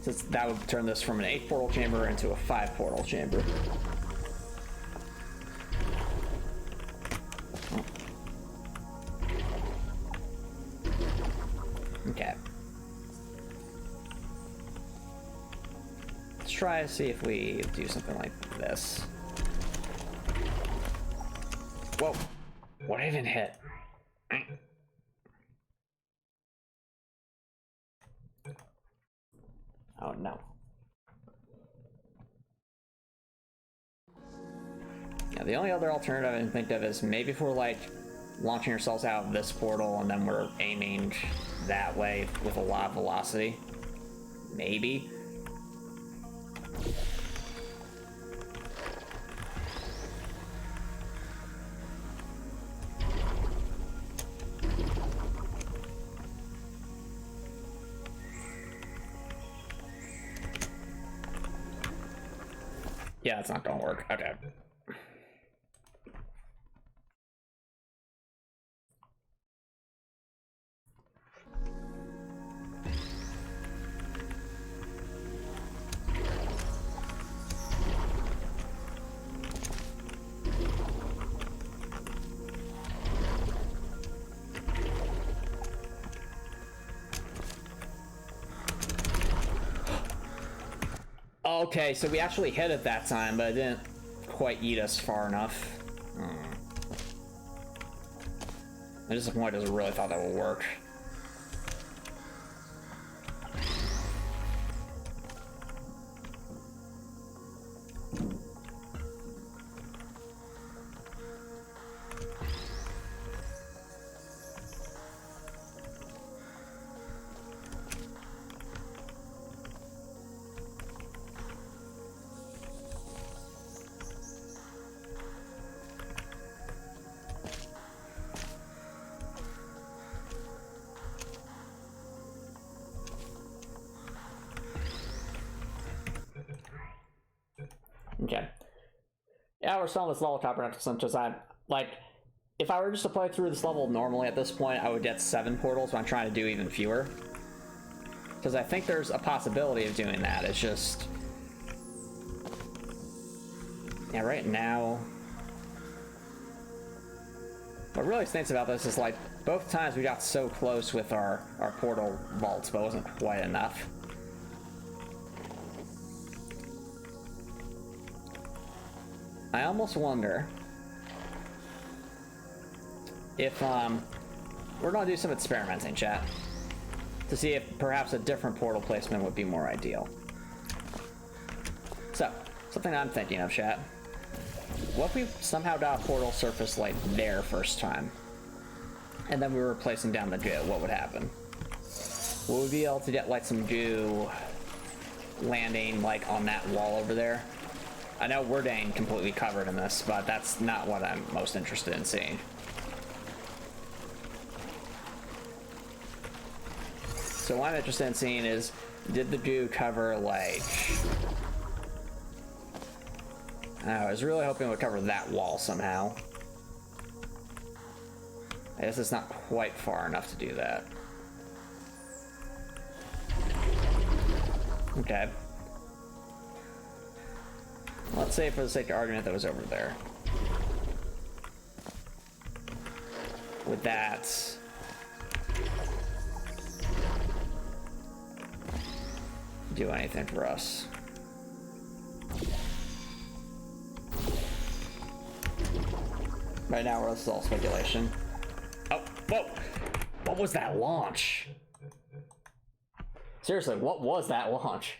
A: Since that would turn this from an 8 portal chamber into a 5 portal chamber. Okay. Let's try to see if we do something like this. Whoa. What even hit? Oh no. Yeah, the only other alternative I can think of is maybe if we're like launching ourselves out of this portal and then we're aiming that way with a lot of velocity. Maybe. Yeah, it's not gonna work. Okay. Okay, so we actually hit it that time, but it didn't quite eat us far enough. I'm disappointed because I really thought that would work. how we're solving this level comprehensive, because I'm like, if I were just to play through this level normally at this point, I would get 7 portals, but I'm trying to do even fewer. Because I think there's a possibility of doing that. It's just... yeah, right now... what really stinks about this is, like, both times we got so close with our portal vaults, but it wasn't quite enough. I almost wonder if we're gonna do some experimenting, chat, to see if perhaps a different portal placement would be more ideal. So, something I'm thinking of, chat. What if we somehow got a portal surface like there first time, and then we were placing down the goo? What would happen? Would we be able to get like some goo landing like on that wall over there? I know we're getting completely covered in this, but that's not what I'm most interested in seeing. So what I'm interested in seeing is, did the goo cover, like... I was really hoping it would cover that wall somehow. I guess it's not quite far enough to do that. Okay. Let's say for the sake of argument that was over there. Would that... do anything for us? Right now, this is all speculation. Oh, whoa! What was that launch? Seriously, what was that launch?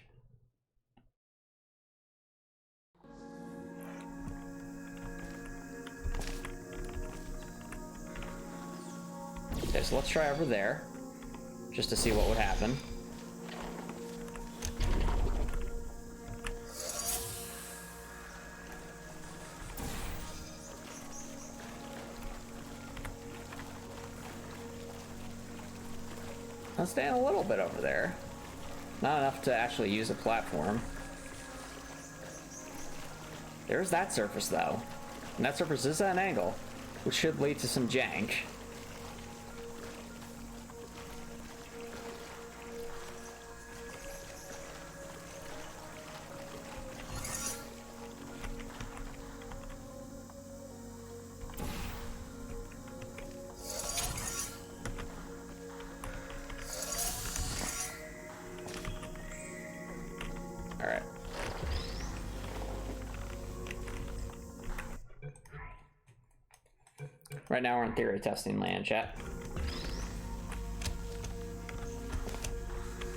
A: Okay, so let's try over there, just to see what would happen. I'm staying a little bit over there. Not enough to actually use a platform. There's that surface, though. And that surface is at an angle, which should lead to some jank. Alright. Right now we're in theory testing land, chat.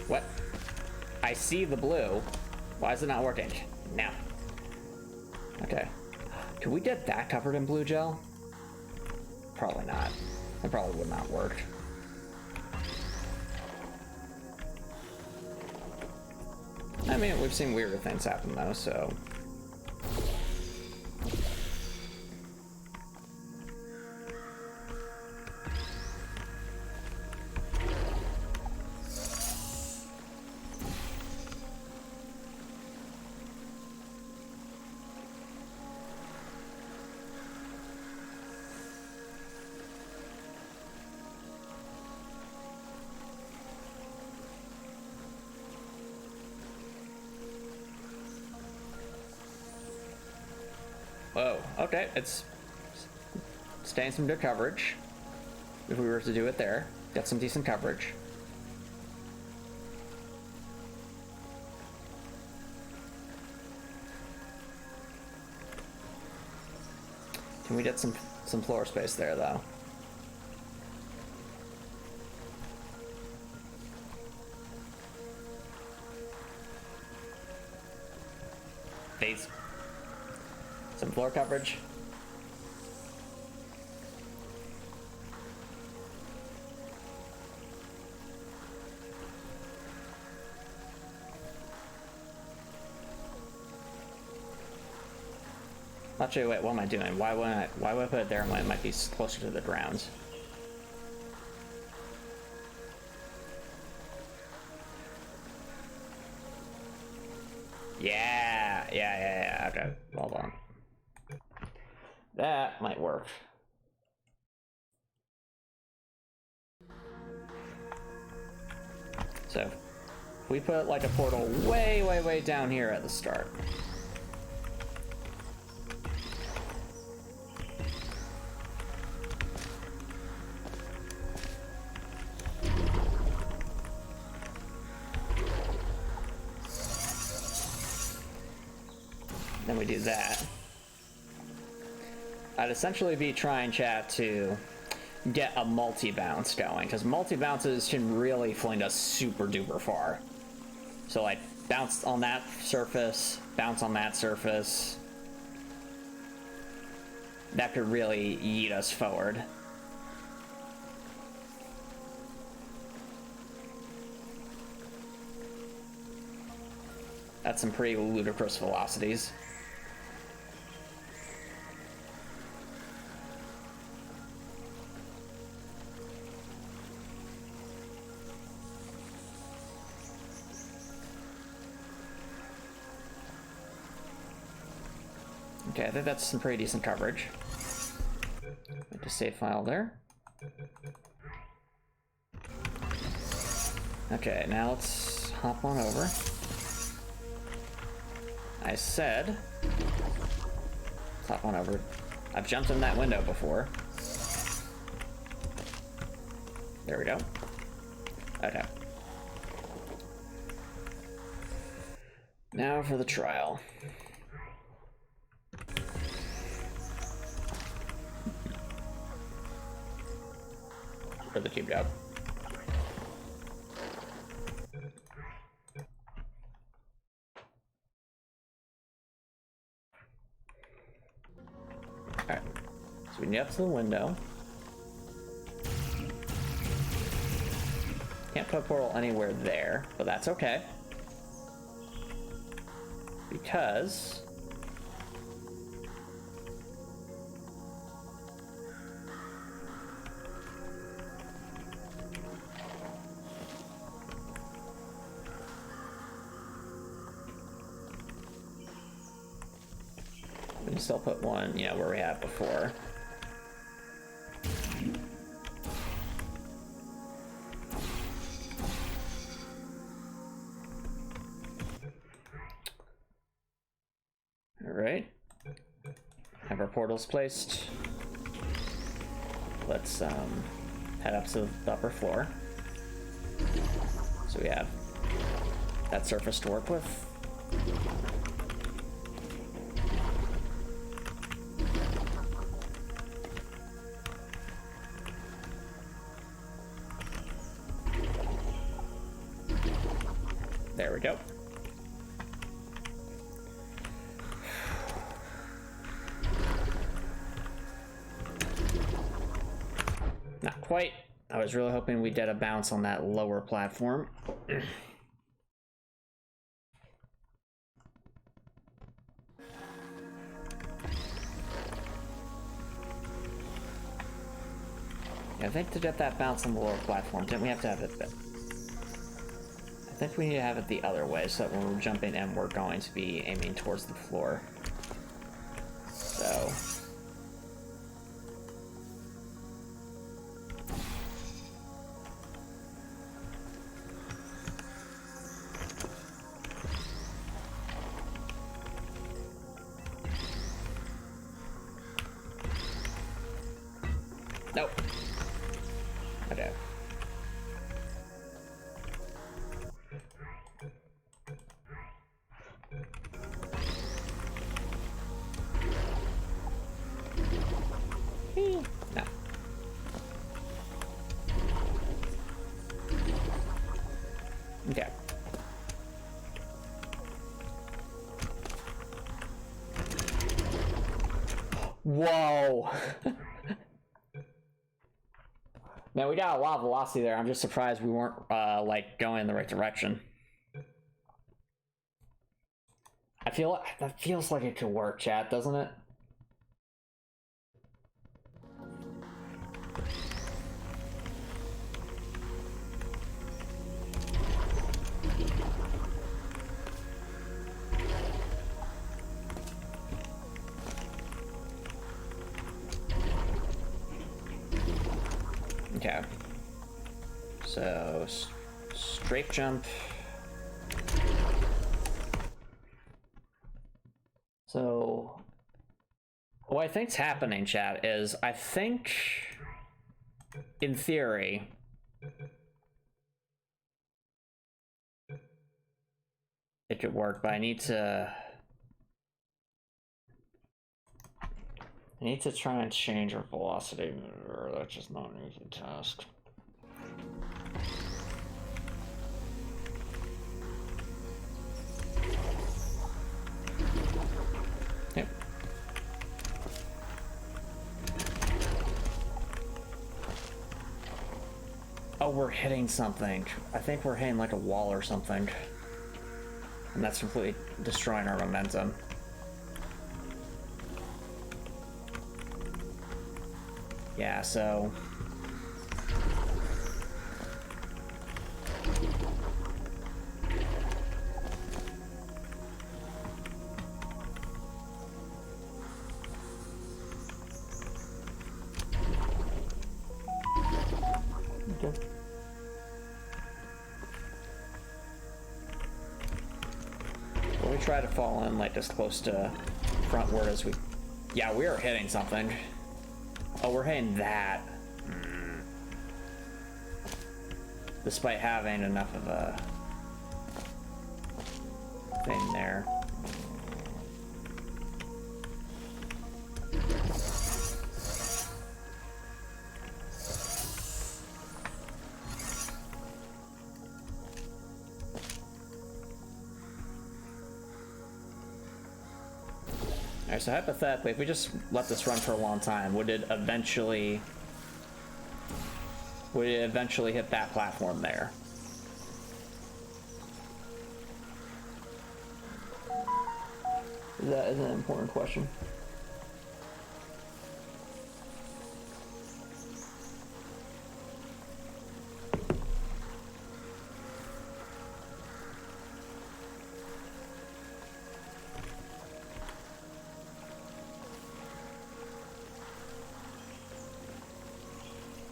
A: What? I see the blue. Why is it not working? Now. Okay. Could we get that covered in blue gel? Probably not. It probably would not work. I mean, we've seen weirder things happen though, so... Whoa, okay, it's staying some good coverage. If we were to do it there, get some decent coverage. Can we get some floor space there, though? These. Some floor coverage. Actually, wait, what am I doing? Why would I put it there when it might be closer to the ground? Yeah, okay, hold on. That might work. So, if we put like a portal way, way, way down here at the start. Then we do that. I'd essentially be trying, chat, to get a multi-bounce going, because multi-bounces can really fling us super duper far. So like, bounce on that surface, bounce on that surface. That could really yeet us forward. That's some pretty ludicrous velocities. Okay, I think that's some pretty decent coverage. Make a save file there. Okay, now let's hop on over. I said, let's hop on over. I've jumped in that window before. There we go. Okay. Now for the trial. For the cube job. Alright, so we can get up to the window. Can't put a portal anywhere there, but that's okay. Because we can still put one, you know, where we had before. All right. Have our portals placed. Let's head up to the upper floor. So we have that surface to work with. There we go. Not quite. I was really hoping we'd get a bounce on that lower platform. Yeah, I think to get that bounce on the lower platform, didn't we have to have it? I think we need to have it the other way, so that when we're jumping in, we're going to be aiming towards the floor. So nope. Okay. No. Okay. Whoa. Man, we got a lot of velocity there. I'm just surprised we weren't like going in the right direction. I feel that feels like it could work, chat, doesn't it? Okay. So, strafe jump. So, what I think's happening, chat, is I think, in theory, it could work, but I need to try and change our velocity. That's just not an easy task. Yep. Oh, we're hitting something. I think we're hitting like a wall or something. And that's completely destroying our momentum. Yeah, so... Okay. Well, we try to fall in like as close to frontward as we... Yeah, we are hitting something. Oh, we're hitting that. Despite having enough of a thing there. Alright, so hypothetically, if we just let this run for a long time, would it eventually hit that platform there? That is an important question.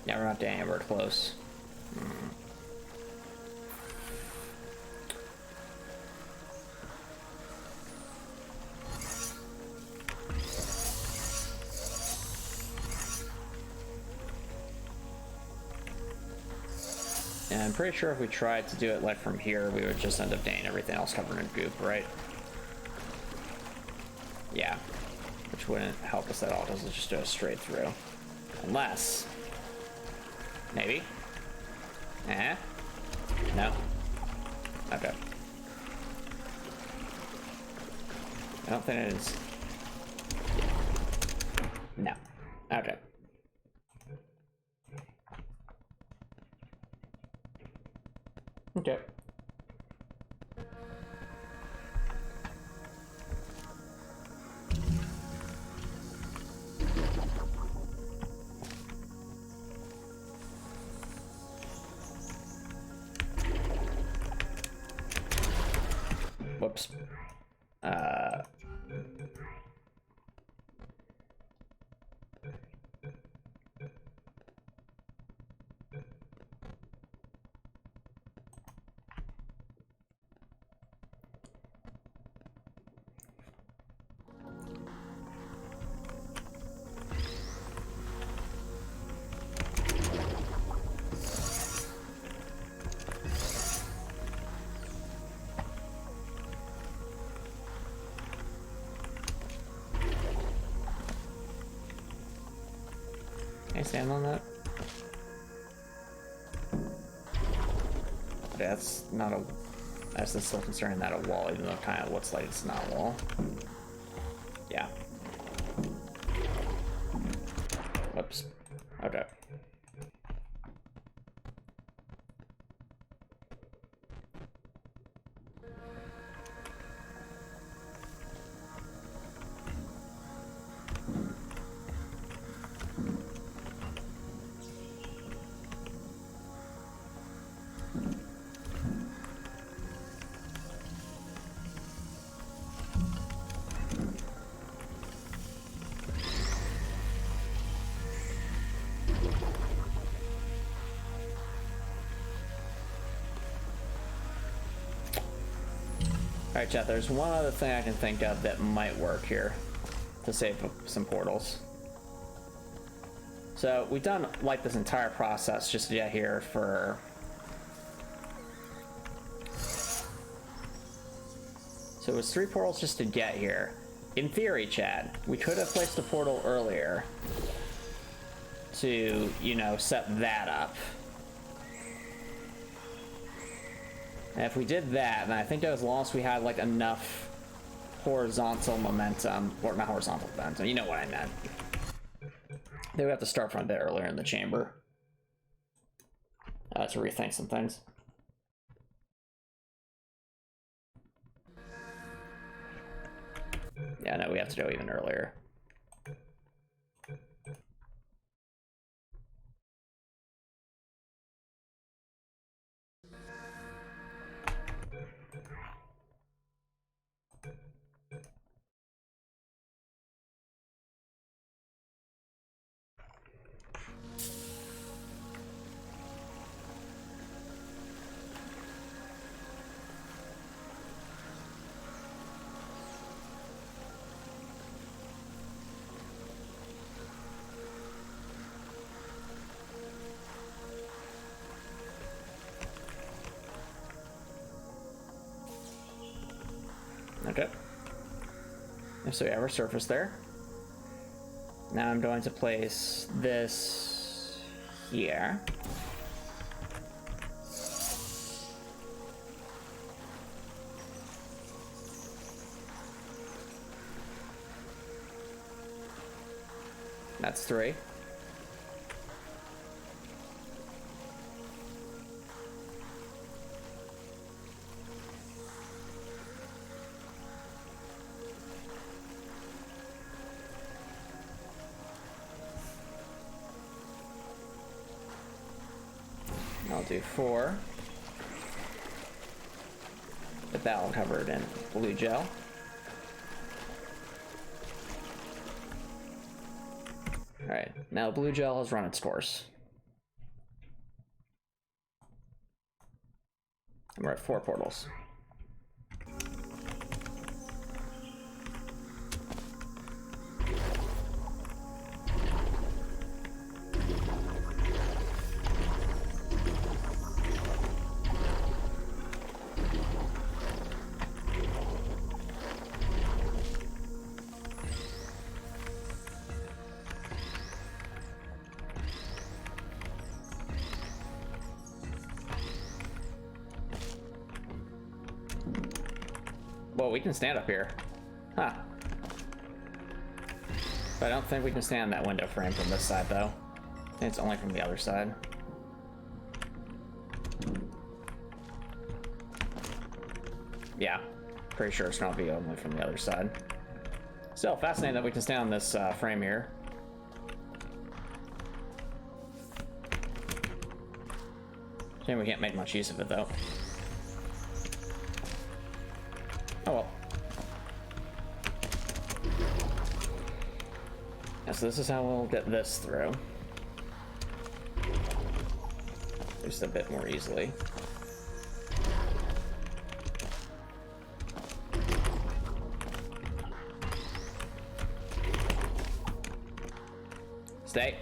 A: Yeah, we're not getting anywhere close. And I'm pretty sure if we tried to do it like from here, we would just end up getting everything else covered in goop, right? Yeah, which wouldn't help us at all, because it just goes straight through. Unless... Maybe? No? Okay. I don't think it is. No. Okay. Okay. Whoops. Can I stand on that? That's not a... That's still concerning that a wall, even though it kind of looks like it's not a wall. Yeah. Whoops. Okay. Alright, chat, there's one other thing I can think of that might work here to save some portals. So we've done like this entire process just to get here for... So it was 3 portals just to get here. In theory, Chad, we could have placed a portal earlier to, you know, set that up. And if we did that, then I think as long as we had like enough horizontal momentum, or not horizontal momentum, you know what I meant. Then we have to start from a bit earlier in the chamber to rethink some things. Yeah, no, we have to go even earlier. Okay. So we have our surface there. Now I'm going to place this here. That's 3. I'll do 4. Get that all covered in blue gel. Alright, now blue gel has run its course. And we're at 4 portals. Well, we can stand up here. Huh. But I don't think we can stand in that window frame from this side, though. I think it's only from the other side. Yeah. Pretty sure it's gonna be only from the other side. Still, fascinating that we can stand on this frame here. Shame we can't make much use of it, though. Oh well. Yeah, so this is how we'll get this through. Just a bit more easily. Stay.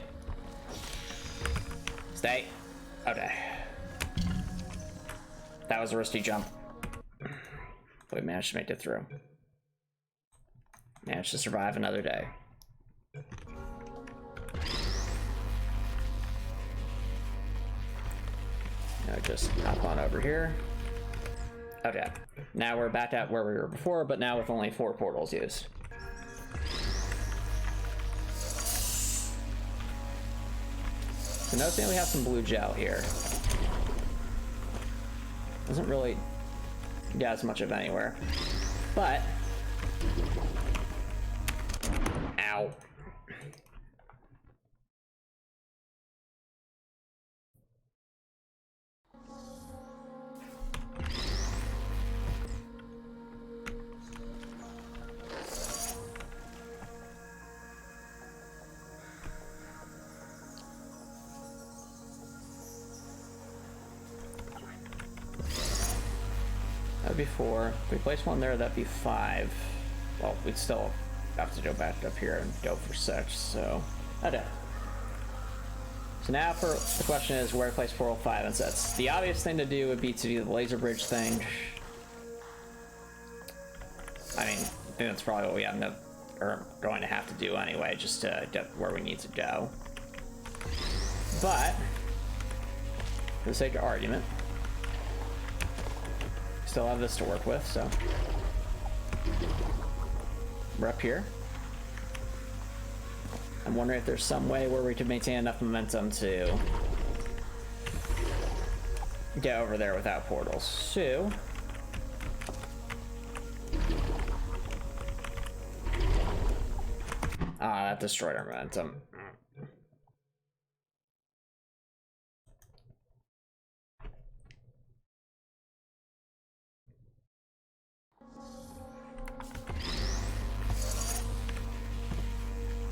A: Stay. Okay. That was a risky jump. But we managed to make it through. Managed to survive another day. Now just hop on over here. Okay. Now we're back at where we were before, but now with only 4 portals used. So noticing we have some blue gel here. Doesn't really get as much of anywhere. But ow. would be 4. If we place one there, that'd be 5. Well, we'd still have to go back up here and go for 6, so... Okay. So now for the question is where to place portal 5 and 6. The obvious thing to do would be to do the laser bridge thing. I mean, I think that's probably what we end up, or going to have to do anyway, just to get where we need to go. But, for the sake of argument, we still have this to work with, so we're up here. I'm wondering if there's some way where we could maintain enough momentum to get over there without portals. So, that destroyed our momentum.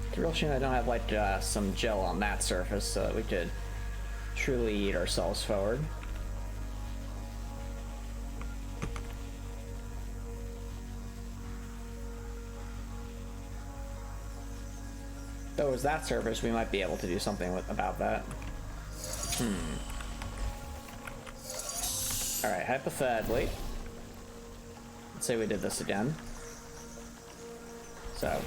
A: It's a real shame I don't have like some gel on that surface so that we could truly eat ourselves forward. If it was that surface, we might be able to do something about that. Alright, hypothetically, let's say we did this again. So,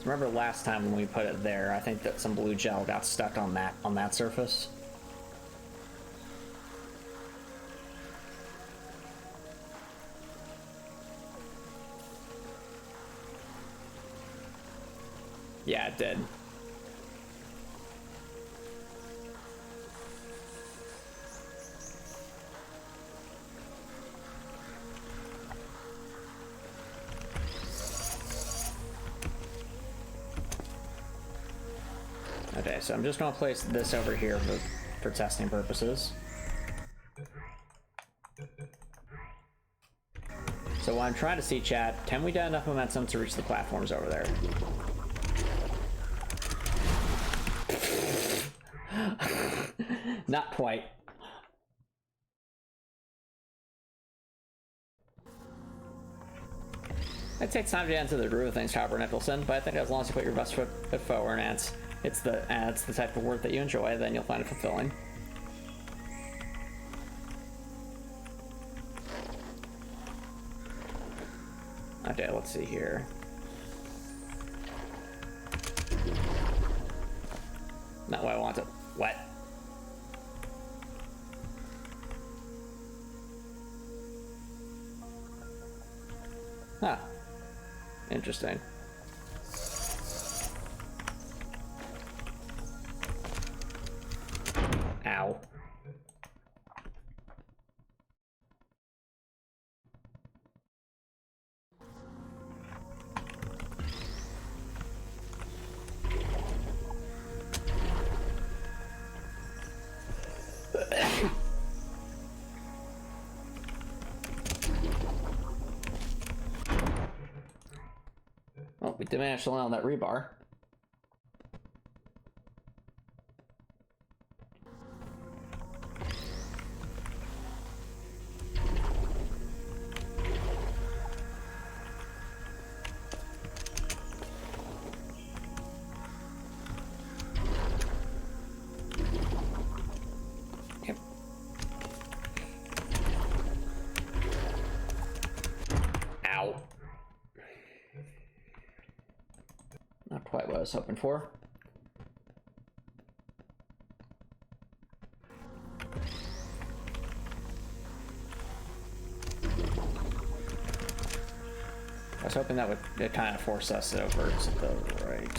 A: remember last time when we put it there, I think that some blue gel got stuck on that surface. Yeah, it did. Okay, so I'm just gonna place this over here for testing purposes. So what I'm trying to see, chat, can we get enough momentum to reach the platforms over there? Not quite. It takes time to get into the groove of things, Chopper Nicholson, but I think as long as you put your best foot forward and it's the type of work that you enjoy, then you'll find it fulfilling. Okay, let's see here. Not what I want it. What? Huh. Interesting. Ow. Well, we did manage to land on that rebar. Yep. Ow. Not quite what I was hoping for. I was hoping that would kind of force us over to the right.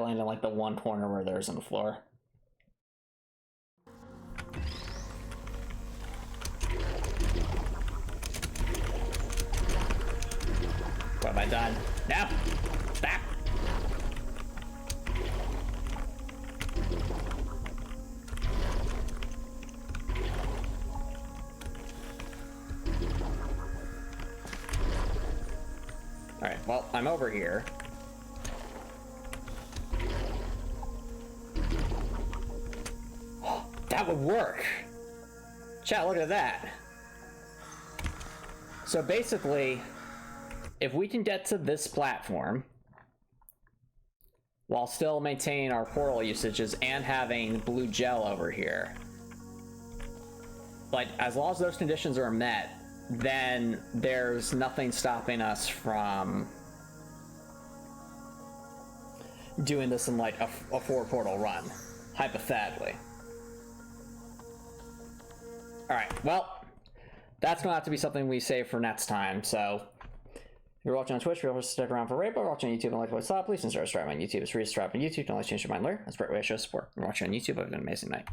A: land in like the one corner where there isn't a floor. What have I done? No! Stop! Alright, well, I'm over here. That would work! Chat, look at that. So basically, if we can get to this platform while still maintaining our portal usages and having blue gel over here, like, as long as those conditions are met, then there's nothing stopping us from doing this in like a 4-portal run, hypothetically. Alright, well, that's gonna have to be something we save for next time, so if you're watching on Twitch, feel free to stick around for Rainbow. Watching on YouTube and like what I saw, please consider subscribing on YouTube. It's free to subscribe on YouTube. Don't like change your mind later. That's a great way to show support. If you're watching on YouTube, have an amazing night.